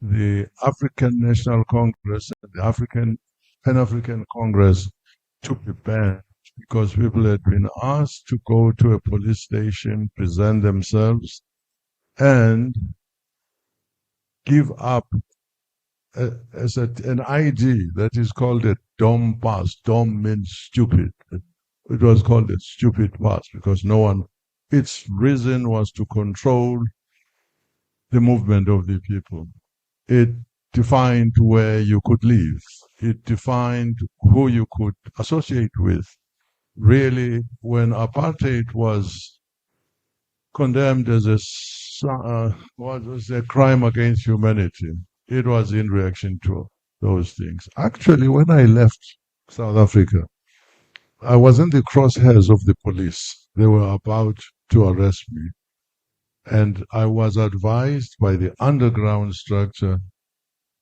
The African National Congress and the Pan-African Congress took the ban because people had been asked to go to a police station, present themselves, and give up an ID that is called a DOM pass. DOM means stupid. It was called a stupid pass because its reason was to control the movement of the people. It defined where you could live. It defined who you could associate with. Really, when apartheid was condemned as a crime against humanity, it was in reaction to those things. Actually, when I left South Africa, I was in the crosshairs of the police. They were about to arrest me. And I was advised by the underground structure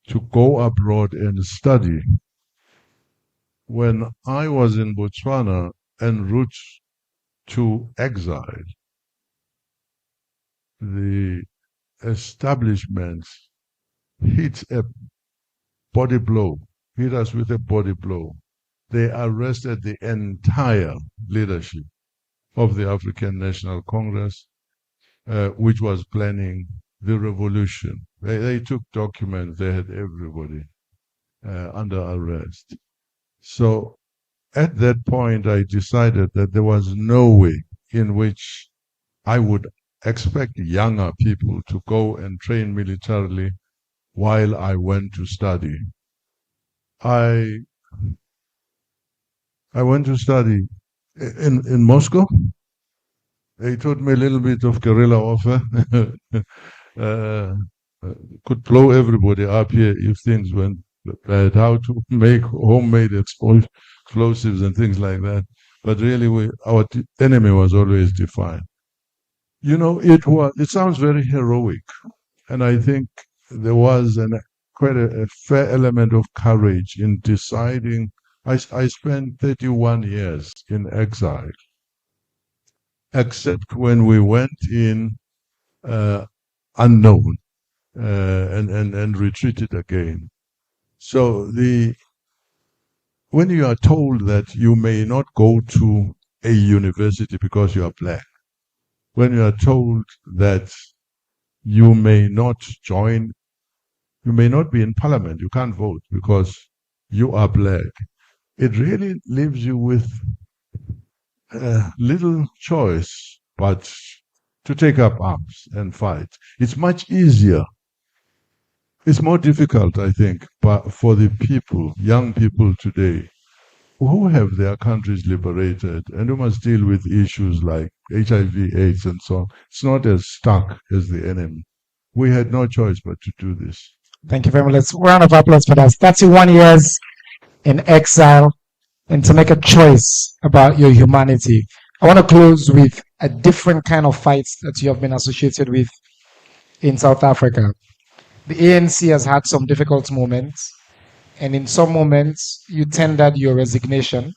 to go abroad and study. When I was in Botswana en route to exile, the establishment hit us with a body blow. They arrested the entire leadership of the African National Congress, which was planning the revolution. They took documents, they had everybody under arrest. So at that point, I decided that there was no way in which I would expect younger people to go and train militarily while I went to study. I went to study in Moscow. They taught me a little bit of guerrilla warfare. Could blow everybody up here if things went bad. How to make homemade explosives and things like that. But really, our enemy was always defined. You know, it sounds very heroic, and I think there was an quite a fair element of courage in deciding. I spent 31 years in exile, except when we went in unknown and retreated again. So when you are told that you may not go to a university because you are black, when you are told that you may not join, you may not be in parliament, you can't vote because you are black, it really leaves you with little choice but to take up arms and fight. It's much easier. It's more difficult, I think, but for the people, young people today, who have their countries liberated and who must deal with issues like HIV, AIDS, and so on. It's not as stark as the enemy. We had no choice but to do this. Thank you very much. Let's round of applause for that. 31 years in exile and to make a choice about your humanity. I want to close with a different kind of fight that you have been associated with in South Africa. The ANC has had some difficult moments, and in some moments you tendered your resignation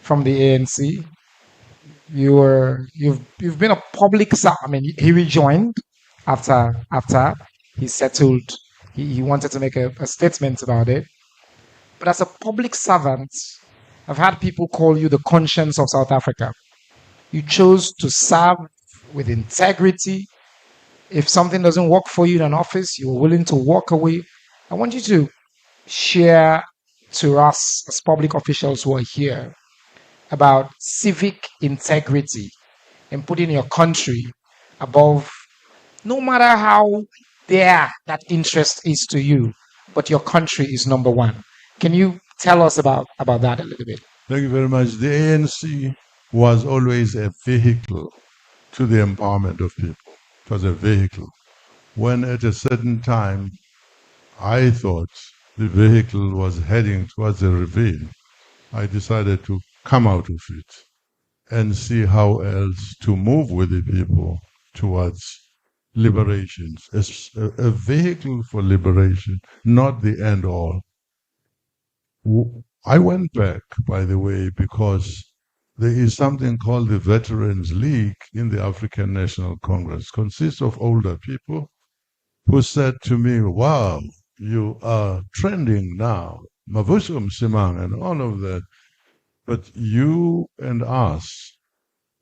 from the ANC. You've been a public. I mean, he rejoined after he settled. He wanted to make a statement about it. But as a public servant, I've had people call you the conscience of South Africa. You chose to serve with integrity. If something doesn't work for you in an office, you were willing to walk away. I want you to share to us as public officials who are here about civic integrity and putting your country above, no matter how there that interest is to you, but your country is number one. Can you tell us about that a little bit? Thank you very much. The ANC was always a vehicle to the empowerment of people. It was a vehicle. When at a certain time I thought the vehicle was heading towards a ravine, I decided to come out of it and see how else to move with the people towards liberations. A vehicle for liberation, not the end all. I went back, by the way, because there is something called the Veterans League in the African National Congress. It consists of older people who said to me, wow, you are trending now, Mavusum Simang and all of that. But you and us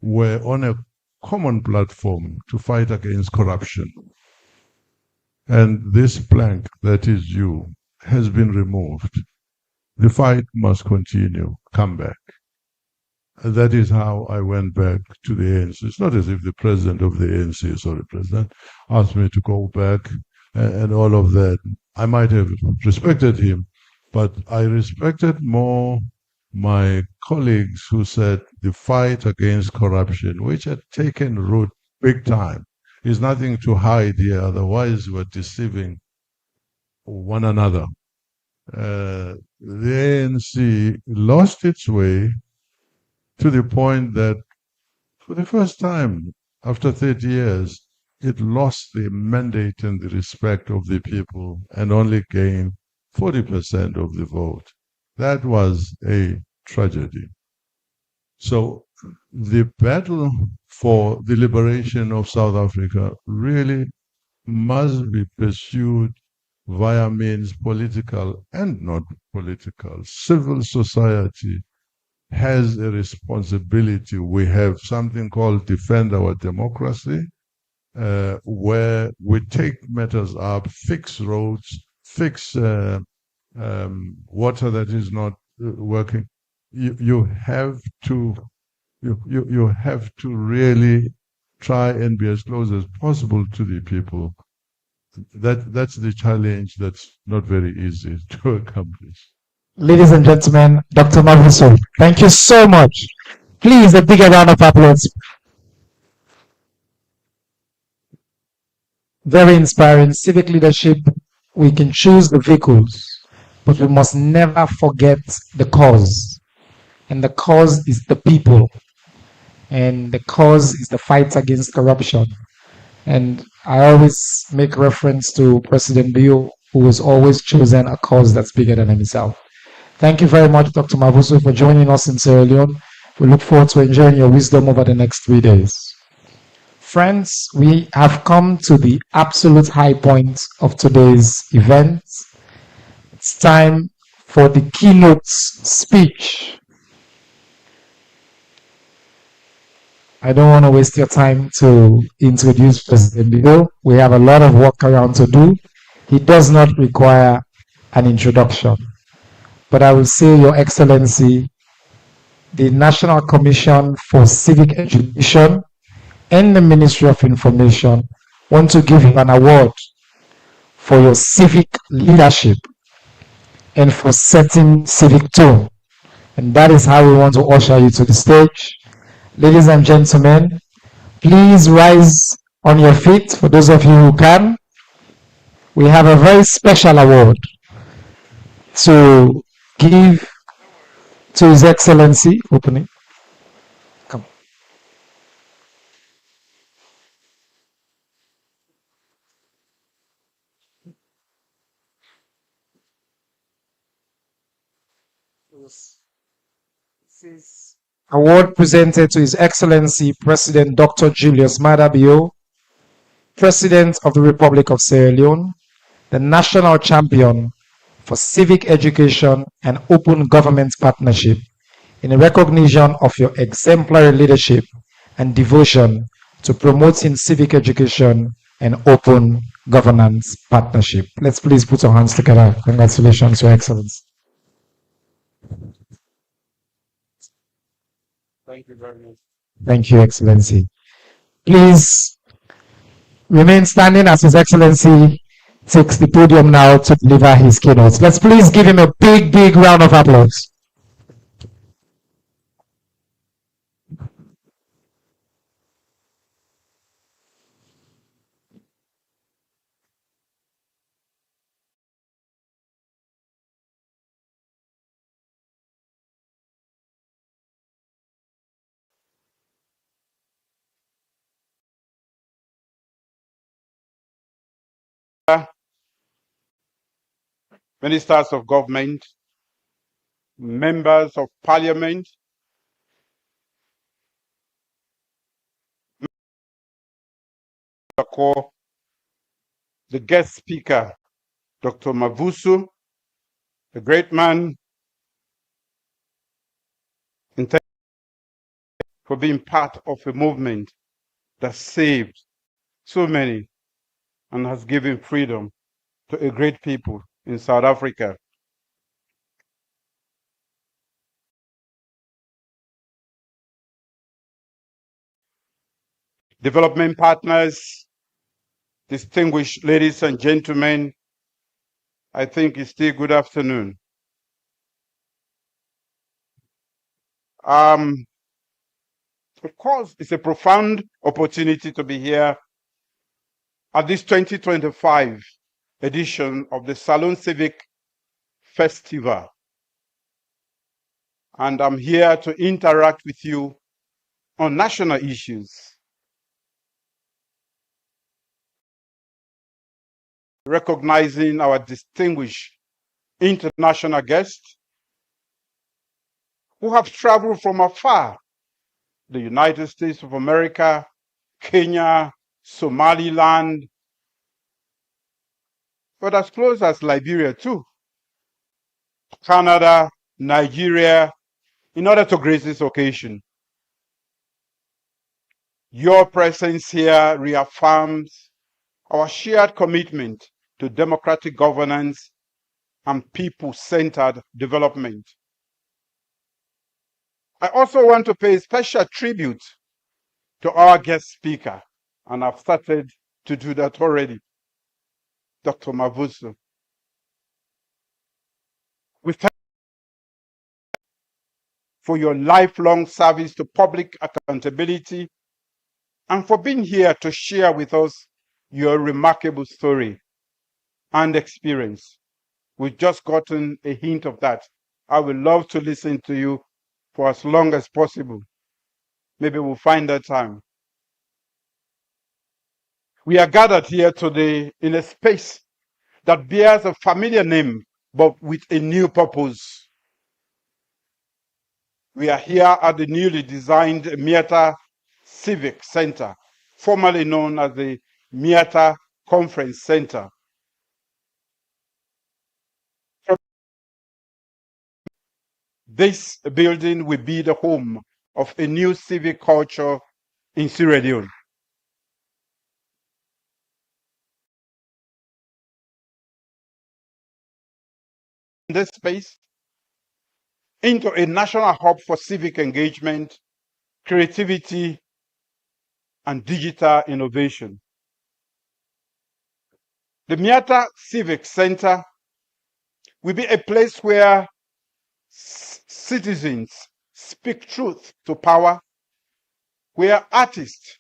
were on a common platform to fight against corruption. And this plank, that is you, has been removed. The fight must continue. Come back. And that is how I went back to the ANC. It's not as if the president of the ANC, president, asked me to go back and all of that. I might have respected him, but I respected more my colleagues who said the fight against corruption, which had taken root big time, is nothing to hide here, otherwise we're deceiving one another. The ANC lost its way to the point that for the first time after 30 years, it lost the mandate and the respect of the people and only gained 40% of the vote. That was a tragedy. So the battle for the liberation of South Africa really must be pursued via means political and not political. Civil society has a responsibility. We have something called Defend Our Democracy, where we take matters up, fix roads, fix water that is not working. You have to really try and be as close as possible to the people. That's the challenge that's not very easy to accomplish. Ladies and gentlemen, Dr. Mavuso, thank you so much. Please, a bigger round of applause. Very inspiring. Civic leadership, we can choose the vehicles, but we must never forget the cause. And the cause is the people. And the cause is the fight against corruption. And I always make reference to President Bill who has always chosen a cause that's bigger than himself. Thank you very much, Dr. Mavuso, for joining us in Sierra Leone. We look forward to enjoying your wisdom over the next 3 days. Friends, we have come to the absolute high point of today's event. It's time for the keynote speech. I don't want to waste your time to introduce President Bido. We have a lot of work around to do. He does not require an introduction. But I will say, Your Excellency, the National Commission for Civic Education and the Ministry of Information want to give you an award for your civic leadership and for setting civic tone. And that is how we want to usher you to the stage. Ladies and gentlemen, please rise on your feet for those of you who can. We have a very special award to give to His Excellency. Opening. Come. Award presented to His Excellency President Dr. Julius Maada Bio, President of the Republic of Sierra Leone, the national champion for civic education and open government partnership, in recognition of your exemplary leadership and devotion to promoting civic education and open governance partnership. Let's please put our hands together. Congratulations, Your Excellency. Thank you very much. Thank you, Excellency. Please remain standing as His Excellency takes the podium now to deliver his keynote. Let's please give him a big, big round of applause. Ministers of government, members of parliament, the guest speaker, Dr. Mavuso, a great man, and thank you for being part of a movement that saved so many and has given freedom to a great people in South Africa. Development partners, distinguished ladies and gentlemen, I think it's still good afternoon. Of course, it's a profound opportunity to be here at this 2025 edition of the Salone Civic Festival. And I'm here to interact with you on national issues. Recognizing our distinguished international guests who have traveled from afar, the United States of America, Kenya, Somaliland, but as close as Liberia too, Canada, Nigeria, in order to grace this occasion. Your presence here reaffirms our shared commitment to democratic governance and people-centered development. I also want to pay special tribute to our guest speaker, and I've started to do that already, Dr. Mavuso. We thank you for your lifelong service to public accountability and for being here to share with us your remarkable story and experience. We've just gotten a hint of that. I would love to listen to you for as long as possible. Maybe we'll find that time. We are gathered here today in a space that bears a familiar name but with a new purpose. We are here at the newly designed Miata Civic Center, formerly known as the Miata Conference Center. This building will be the home of a new civic culture in Sierra Leone. In this space, into a national hub for civic engagement, creativity, and digital innovation. The Miata Civic Center will be a place where citizens speak truth to power, where artists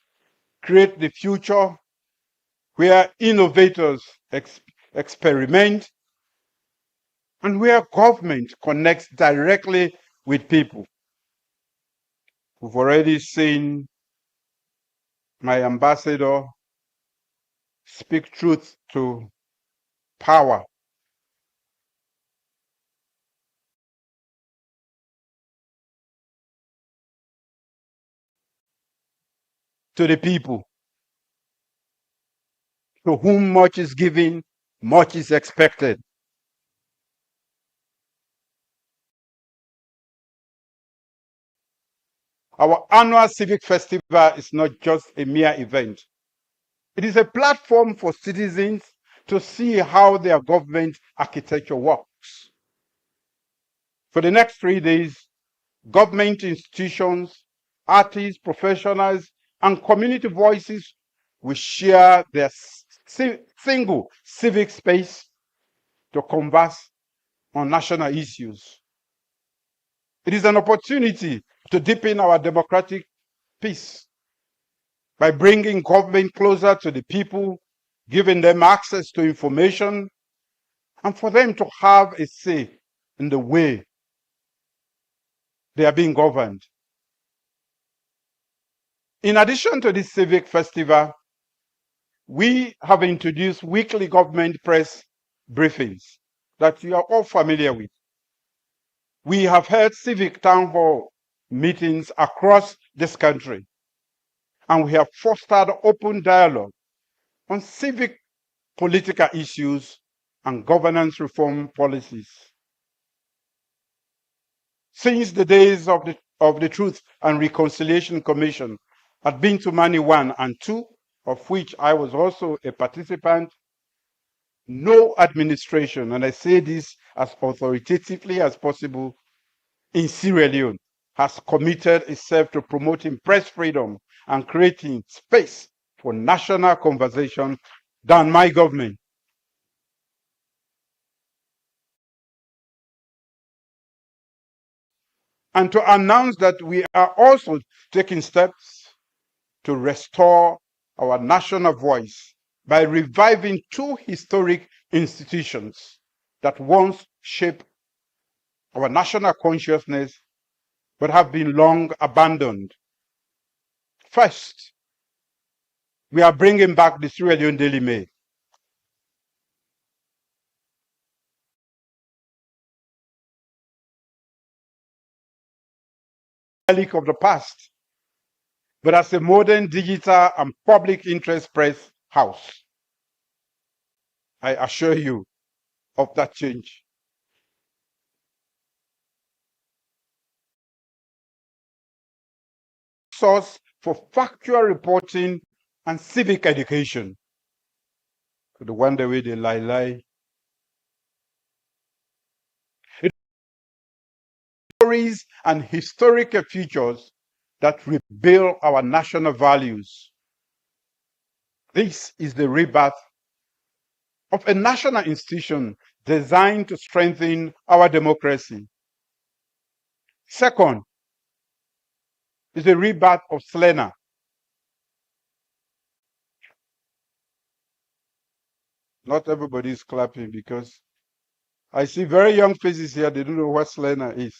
create the future, where innovators experiment, and where government connects directly with people. We've already seen my ambassador speak truth to power. To the people, to whom much is given, much is expected. Our annual Civic Festival is not just a mere event. It is a platform for citizens to see how their government architecture works. For the next 3 days, government institutions, artists, professionals, and community voices will share their single civic space to converse on national issues. It is an opportunity to deepen our democratic peace by bringing government closer to the people, giving them access to information, and for them to have a say in the way they are being governed. In addition to this civic festival, we have introduced weekly government press briefings that you are all familiar with. We have held civic town hall meetings across this country, and we have fostered open dialogue on civic political issues and governance reform policies. Since the days of the Truth and Reconciliation Commission at Bintumani 1 and 2, of which I was also a participant, no administration, and I say this as authoritatively as possible, in Sierra Leone has committed itself to promoting press freedom and creating space for national conversation than my government. And to announce that we are also taking steps to restore our national voice by reviving 2 historic institutions that once shaped our national consciousness but have been long abandoned. First, we are bringing back the Sierra Leone Daily Mail. Relic of the past, but as a modern digital and public interest press house. I assure you of that change. Source for factual reporting and civic education. So the one the way they lie. Stories and historical features that rebuild our national values. This is the rebirth of a national institution designed to strengthen our democracy. Second is the rebirth of SLENA. Not everybody is clapping because I see very young faces here, they don't know what SLENA is.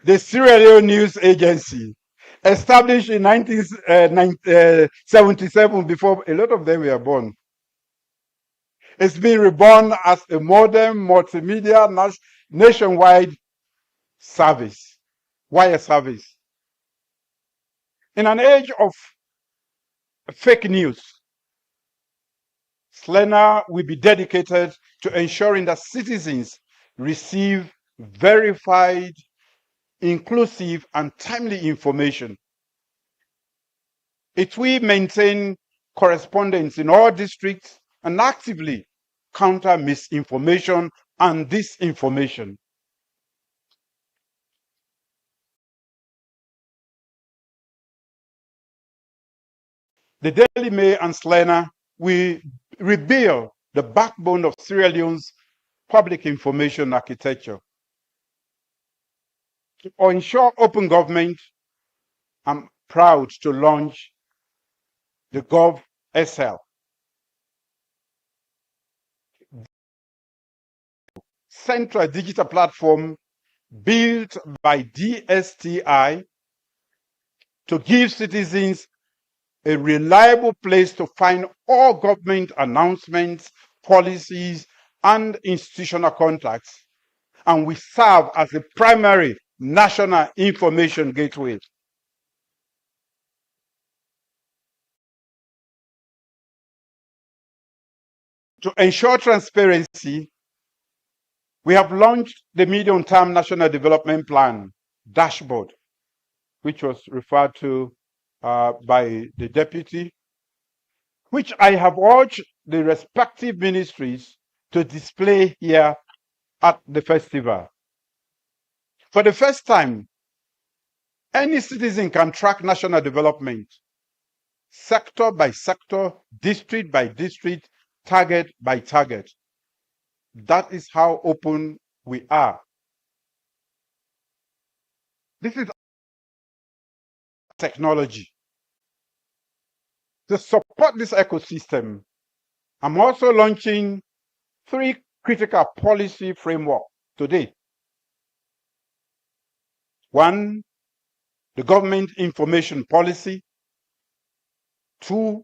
The Sierra Leone News Agency, established in 1977, before a lot of them were born. It's been reborn as a modern multimedia nationwide service. Wire service. In an age of fake news, Slena will be dedicated to ensuring that citizens receive verified, inclusive, and timely information. It will maintain correspondence in all districts and actively counter misinformation and disinformation. The Daily Mail and Slena will rebuild the backbone of Sierra Leone's public information architecture. To ensure open government, I'm proud to launch the GovSL, central digital platform built by DSTI to give citizens a reliable place to find all government announcements, policies, and institutional contacts, and we serve as a primary national information gateway. To ensure transparency, we have launched the medium-term National Development Plan dashboard, which was referred to by the deputy, which I have urged the respective ministries to display here at the festival. For the first time, any citizen can track national development, sector by sector, district by district, target by target. That is how open we are. This is technology. To support this ecosystem, I'm also launching 3 critical policy frameworks today. 1, the government information policy. 2,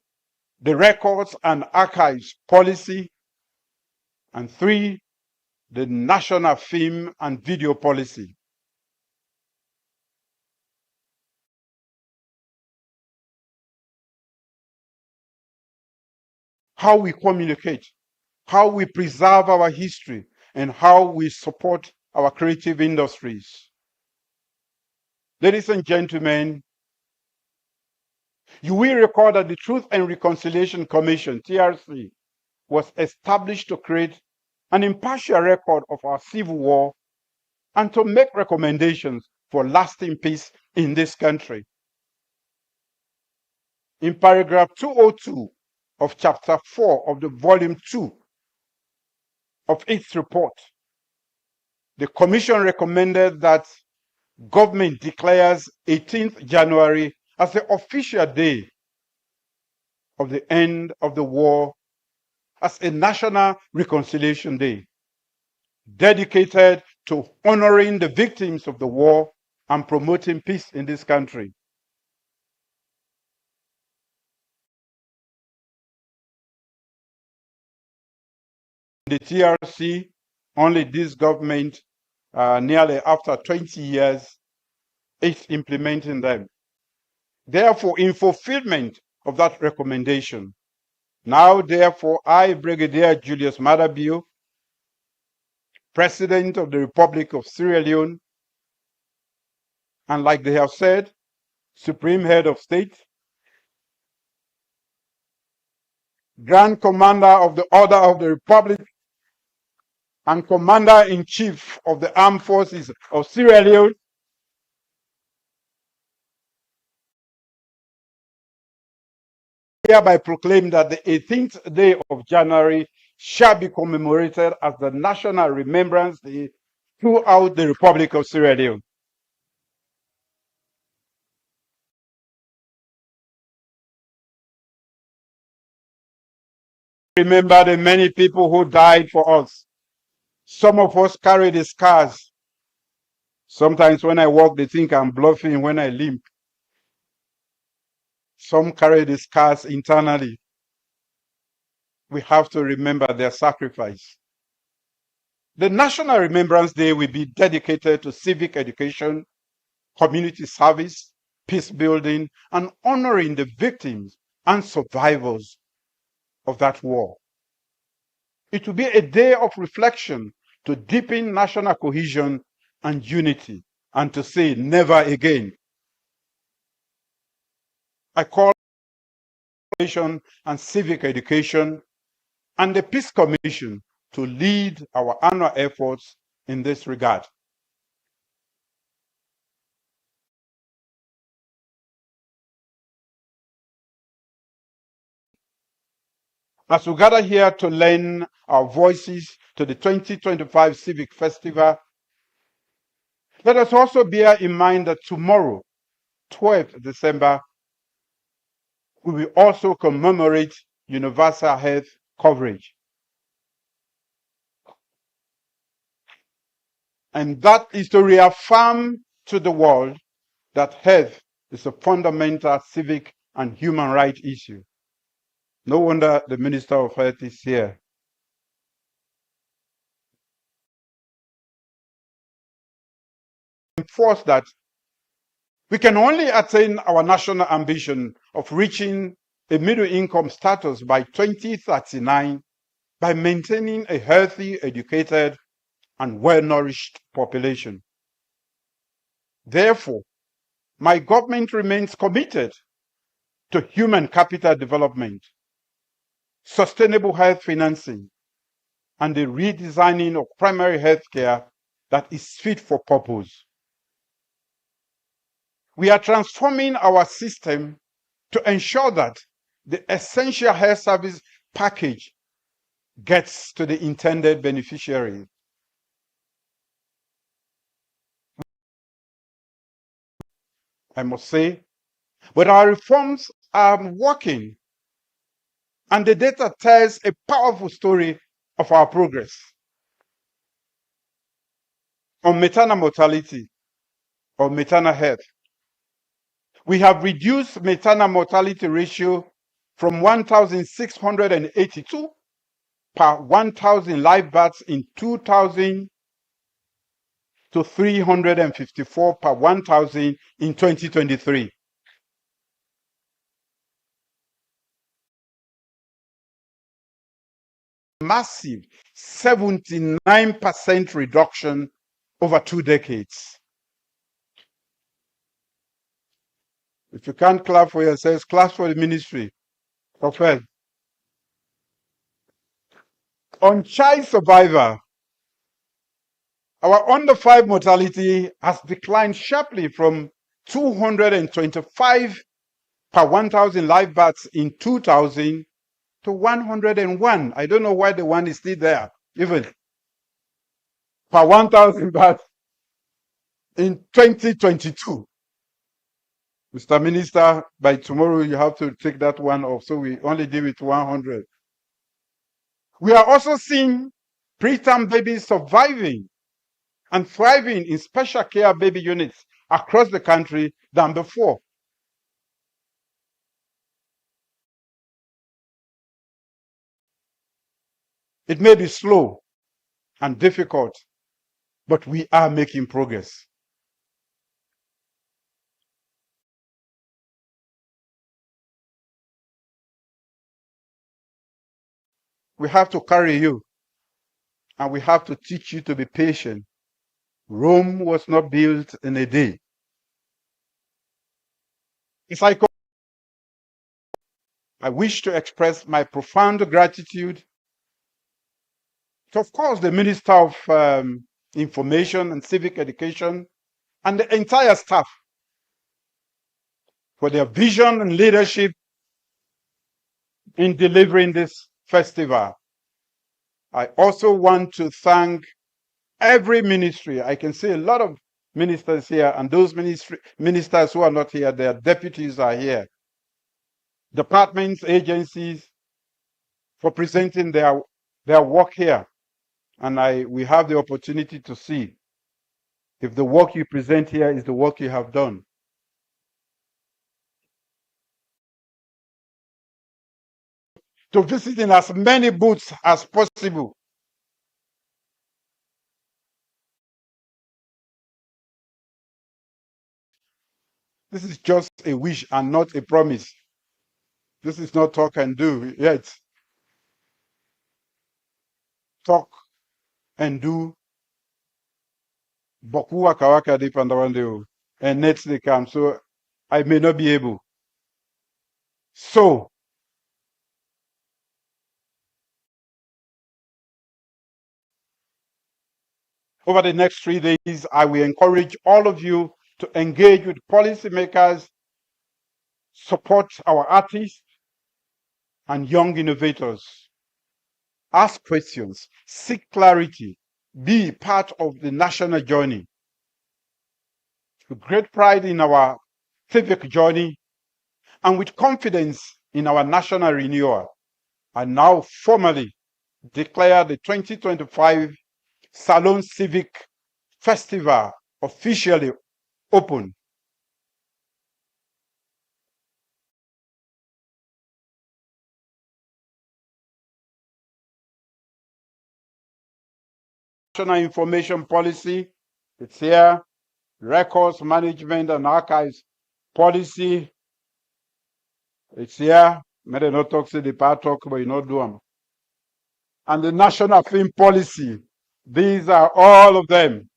the records and archives policy. And 3, the national film and video policy. How we communicate, how we preserve our history, and how we support our creative industries. Ladies and gentlemen, you will recall that the Truth and Reconciliation Commission, TRC, was established to create an impartial record of our civil war and to make recommendations for lasting peace in this country. In paragraph 202 of chapter 4 of the volume 2 of its report, the Commission recommended that government declares 18th January as the official day of the end of the war as a National Reconciliation Day, dedicated to honoring the victims of the war and promoting peace in this country. The TRC, only this government, nearly after 20 years, is implementing them. Therefore, in fulfillment of that recommendation, now, therefore, I, Brigadier Julius Madabio, President of the Republic of Sierra Leone, and like they have said, Supreme Head of State, Grand Commander of the Order of the Republic, and Commander-in-Chief of the Armed Forces of Sierra Leone, hereby proclaim that the 18th day of January shall be commemorated as the National Remembrance Day throughout the Republic of Sierra Leone. Remember the many people who died for us. Some of us carry the scars. Sometimes when I walk, they think I'm bluffing when I limp. Some carry the scars internally. we have to remember their sacrifice. The National Remembrance Day will be dedicated to civic education, community service, peace building, and honoring the victims and survivors of that war. It will be a day of reflection to deepen national cohesion and unity, and to say never again. I call on and civic education and the Peace Commission to lead our annual efforts in this regard. As we gather here to lend our voices to the 2025 Civic Festival, let us also bear in mind that tomorrow, 12th December, we will also commemorate universal health coverage. And that is to reaffirm to the world that health is a fundamental civic and human right issue. No wonder the Minister of Health is here. Enforce that we can only attain our national ambition of reaching a middle income status by 2039 by maintaining a healthy, educated, and well-nourished population. Therefore, my government remains committed to human capital development, sustainable health financing, and the redesigning of primary health care that is fit for purpose. We are transforming our system to ensure that the essential health service package gets to the intended beneficiaries. I must say, but our reforms are working, and the data tells a powerful story of our progress. On maternal mortality or maternal health, we have reduced maternal mortality ratio from 1,682 per 1,000 live births in 2000 to 354 per 1,000 in 2023. Massive 79% reduction over 2 decades. If you can't clap for yourselves, clap for the Ministry of Health. On child survivor, our under 5 mortality has declined sharply from 225 per 1,000 live births in 2000 to 101. I don't know why the one is still there, even per 1,000 births in 2022. Mr. Minister, by tomorrow you have to take that one off, so we only deal with 100. We are also seeing preterm babies surviving and thriving in special care baby units across the country than before. It may be slow and difficult, but we are making progress. We have to carry you, and we have to teach you to be patient. Rome was not built in a day. If I wish to express my profound gratitude to, of course, the Minister of Information and Civic Education and the entire staff for their vision and leadership in delivering this festival. I also want to thank every ministry. I can see a lot of ministers here, and those ministers who are not here, their deputies are here. Departments, agencies, for presenting their work here. And we have the opportunity to see if the work you present here is the work you have done. to visit in as many booths as possible. This is just a wish and not a promise. This is not talk and do yet. Talk and do. Boku waka waka di pandawande and next they come. So I may not be able. So over the next 3 days, I will encourage all of you to engage with policymakers, support our artists and young innovators. Ask questions, seek clarity, be part of the national journey. With great pride in our civic journey and with confidence in our national renewal, I now formally declare the 2025 Salone Civic Festival officially open. National Information Policy, it's here. Records Management and Archives Policy, it's here. May they not talk, say the part talk, but you not do them. And the National Film Policy, these are all of them.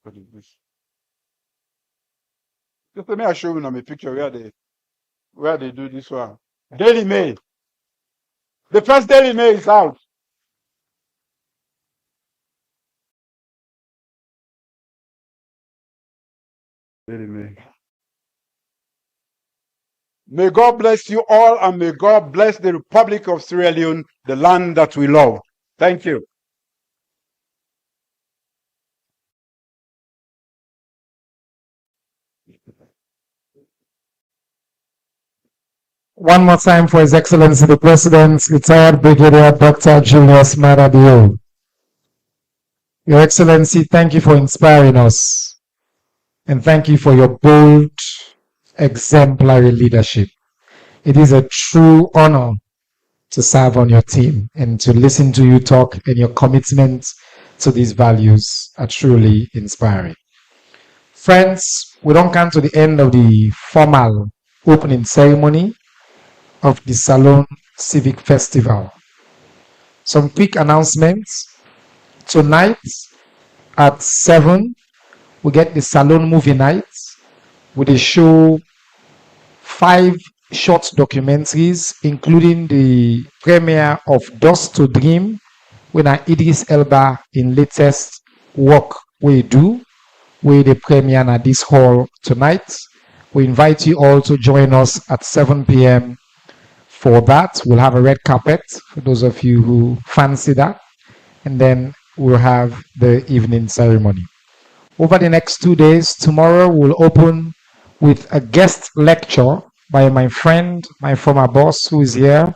What is this? Just let me show you a picture where they do this one. Daily Mail. The first Daily Mail is out. Daily Mail. May God bless you all, and may God bless the Republic of Sierra Leone, the land that we love. Thank you. One more time for His Excellency the President, retired Brigadier Dr. Julius Maradio. Your Excellency, thank you for inspiring us. And thank you for your bold, exemplary leadership. It is a true honor to serve on your team and to listen to you talk, and your commitment to these values are truly inspiring. Friends, we don't come to the end of the formal opening ceremony of the Salone Civic Festival. Some quick announcements. Tonight at 7, we get the Salone Movie Night, with a show 5 short documentaries, including the premiere of Dust to Dream, with Idris Elba in latest work we do, with the premiere at this hall tonight. We invite you all to join us at 7 p.m. for that. We'll have a red carpet for those of you who fancy that, and then we'll have the evening ceremony. Over the next 2 days, tomorrow we'll open with a guest lecture by my friend, my former boss, who is here,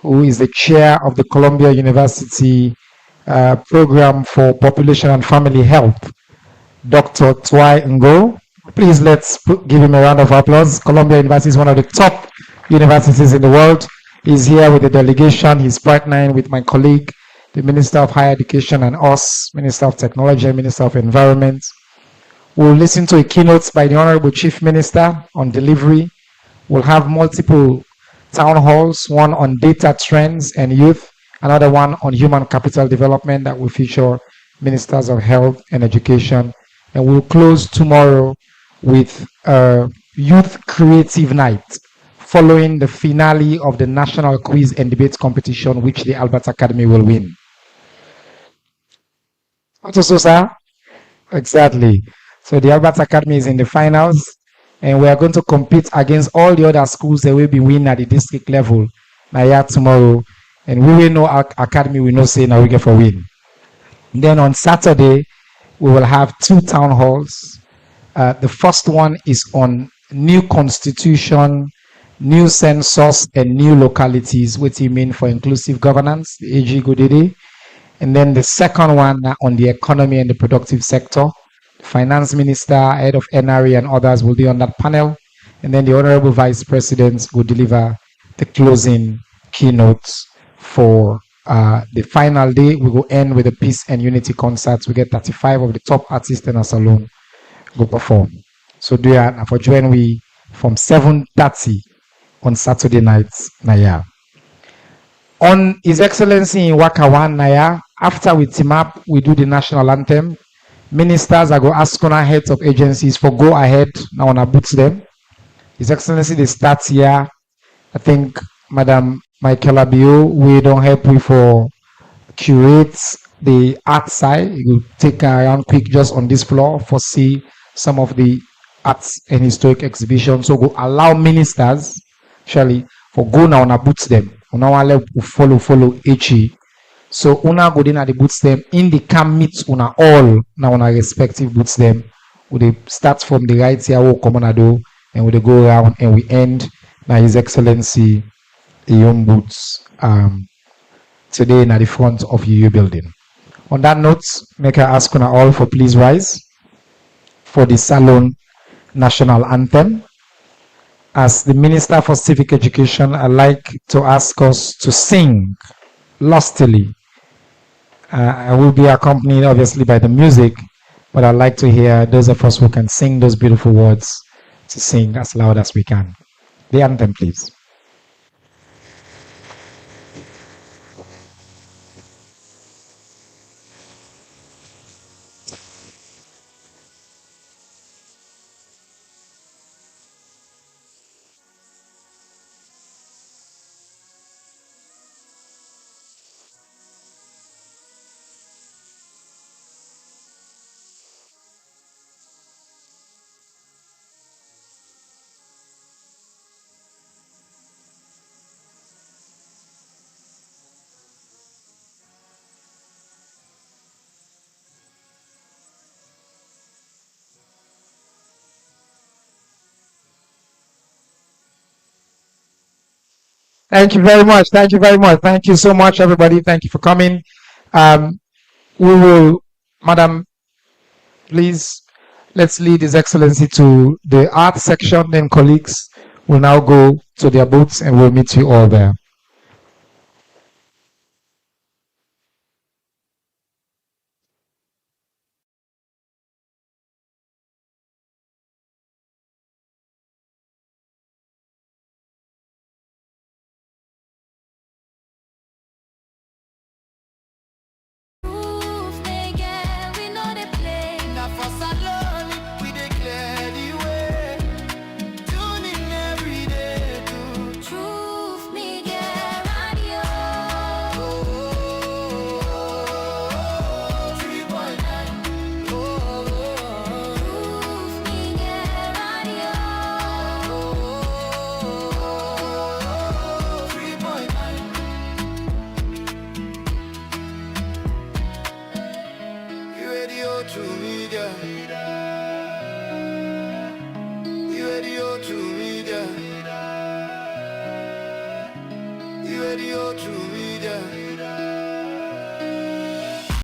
who is the chair of the Columbia University Program for Population and Family Health, Dr. Twai Ngo. Please let's give him a round of applause. Columbia University is one of the top universities in the world. He's here with the delegation. He's partnering with my colleague, the Minister of Higher Education, and us, Minister of Technology and Minister of Environment. We'll listen to a keynote by the Honorable Chief Minister on delivery. We'll have multiple town halls, one on data trends and youth, another one on human capital development that will feature Ministers of Health and Education. And we'll close tomorrow with a Youth Creative Night, following the finale of the National Quiz and Debate Competition, which the Albert Academy will win. Also, sir? Exactly. So the Albert Academy is in the finals, and we are going to compete against all the other schools that will be winning at the district level now tomorrow. And we will know our academy will not say now we get for win. Then on Saturday, we will have 2 town halls. The first one is on new constitution, new census, and new localities, what you mean for inclusive governance, the AG Godede. And then the second one on the economy and the productive sector. The finance minister, head of NRA, and others will be on that panel. And then the Honorable Vice President will deliver the closing keynotes for the final day. We will end with a peace and unity concerts. We get 35 of the top artists in our salon go perform. So do you for join we from 7:30 on Saturday nights, Naya. On His Excellency in Wakawan, Naya, after we team up, we do the national anthem. Ministers are go ask on our heads of agencies for go ahead now on our boots them. His Excellency, they start here. I think Madam Michael Abio, we don't help we for curate the art side. You will take around quick just on this floor for see some of the arts and historic exhibitions. So go allow ministers, actually, for go now on our boots them. Una wale follow HE. So una go in at the boots them in the camp meets una all now on our respective boots them. We start from the right here, we come on do, and we go around and we end now His Excellency Young Boots today in at the front of Youyi building. On that note, make I ask una all for please rise for the Salone National Anthem. As the Minister for Civic Education, I'd like to ask us to sing lustily. I will be accompanied obviously by the music, but I'd like to hear those of us who can sing those beautiful words to sing as loud as we can. The anthem, please. Thank you very much. Thank you very much. Thank you so much, everybody. Thank you for coming. We will, Madam, please, let's lead His Excellency to the art section. Then colleagues will now go to their booths and we'll meet you all there. You radio to media.